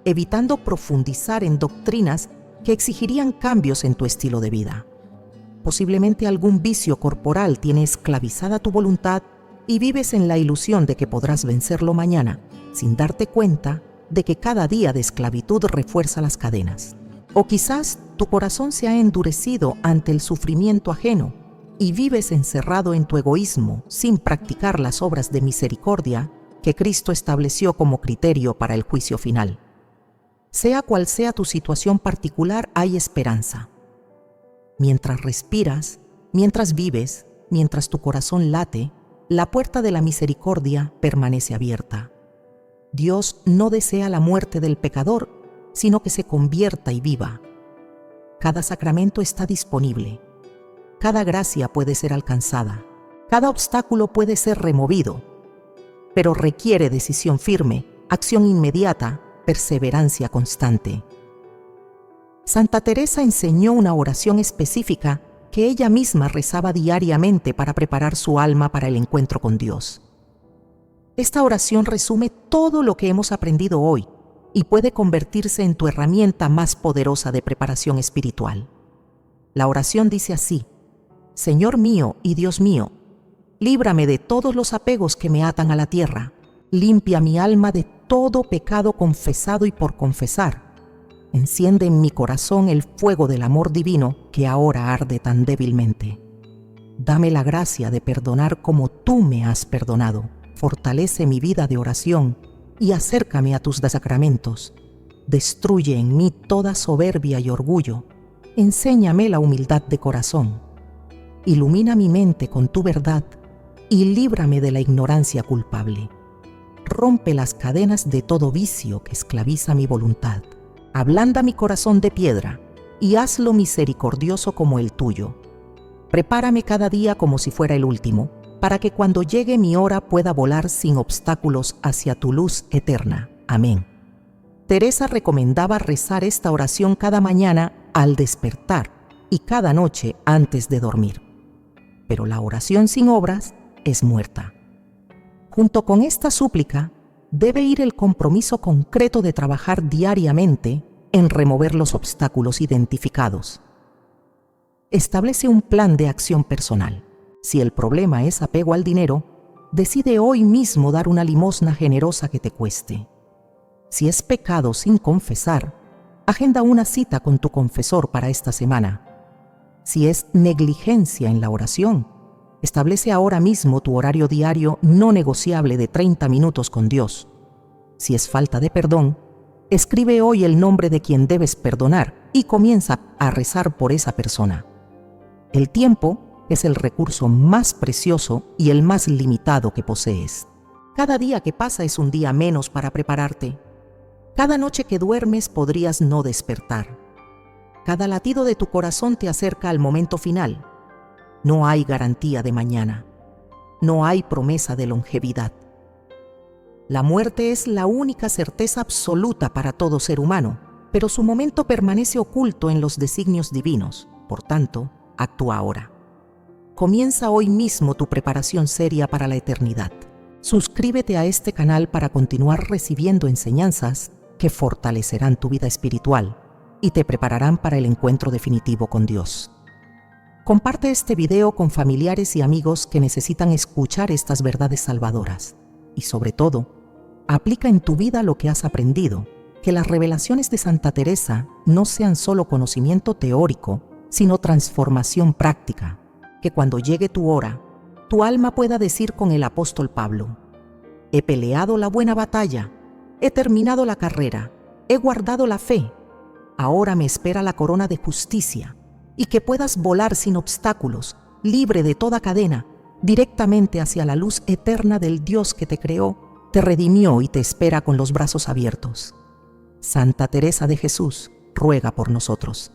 evitando profundizar en doctrinas que exigirían cambios en tu estilo de vida. Posiblemente algún vicio corporal tiene esclavizada tu voluntad y vives en la ilusión de que podrás vencerlo mañana, sin darte cuenta de que cada día de esclavitud refuerza las cadenas. O quizás tu corazón se ha endurecido ante el sufrimiento ajeno y vives encerrado en tu egoísmo sin practicar las obras de misericordia que Cristo estableció como criterio para el juicio final. Sea cual sea tu situación particular, hay esperanza. Mientras respiras, mientras vives, mientras tu corazón late, la puerta de la misericordia permanece abierta. Dios no desea la muerte del pecador, sino que se convierta y viva. Cada sacramento está disponible. Cada gracia puede ser alcanzada. Cada obstáculo puede ser removido. Pero requiere decisión firme, acción inmediata, perseverancia constante. Santa Teresa enseñó una oración específica que ella misma rezaba diariamente para preparar su alma para el encuentro con Dios. Esta oración resume todo lo que hemos aprendido hoy y puede convertirse en tu herramienta más poderosa de preparación espiritual. La oración dice así: Señor mío y Dios mío, líbrame de todos los apegos que me atan a la tierra, limpia mi alma de todo pecado confesado y por confesar. Enciende en mi corazón el fuego del amor divino que ahora arde tan débilmente. Dame la gracia de perdonar como tú me has perdonado. Fortalece mi vida de oración y acércame a tus sacramentos. Destruye en mí toda soberbia y orgullo. Enséñame la humildad de corazón. Ilumina mi mente con tu verdad y líbrame de la ignorancia culpable. Rompe las cadenas de todo vicio que esclaviza mi voluntad. Ablanda mi corazón de piedra y hazlo misericordioso como el tuyo. Prepárame cada día como si fuera el último, para que cuando llegue mi hora pueda volar sin obstáculos hacia tu luz eterna. Amén. Teresa recomendaba rezar esta oración cada mañana al despertar y cada noche antes de dormir. Pero la oración sin obras es muerta. Junto con esta súplica, debe ir el compromiso concreto de trabajar diariamente en remover los obstáculos identificados. Establece un plan de acción personal. Si el problema es apego al dinero, decide hoy mismo dar una limosna generosa que te cueste. Si es pecado sin confesar, agenda una cita con tu confesor para esta semana. Si es negligencia en la oración, establece ahora mismo tu horario diario no negociable de 30 minutos con Dios. Si es falta de perdón, escribe hoy el nombre de quien debes perdonar y comienza a rezar por esa persona. El tiempo es el recurso más precioso y el más limitado que posees. Cada día que pasa es un día menos para prepararte. Cada noche que duermes podrías no despertar. Cada latido de tu corazón te acerca al momento final. No hay garantía de mañana. No hay promesa de longevidad. La muerte es la única certeza absoluta para todo ser humano, pero su momento permanece oculto en los designios divinos. Por tanto, actúa ahora. Comienza hoy mismo tu preparación seria para la eternidad. Suscríbete a este canal para continuar recibiendo enseñanzas que fortalecerán tu vida espiritual y te prepararán para el encuentro definitivo con Dios. Comparte este video con familiares y amigos que necesitan escuchar estas verdades salvadoras. Y sobre todo, aplica en tu vida lo que has aprendido, que las revelaciones de Santa Teresa no sean solo conocimiento teórico, sino transformación práctica, que cuando llegue tu hora, tu alma pueda decir con el apóstol Pablo: he peleado la buena batalla, he terminado la carrera, he guardado la fe, ahora me espera la corona de justicia, y que puedas volar sin obstáculos, libre de toda cadena, directamente hacia la luz eterna del Dios que te creó, te redimió y te espera con los brazos abiertos. Santa Teresa de Jesús, ruega por nosotros.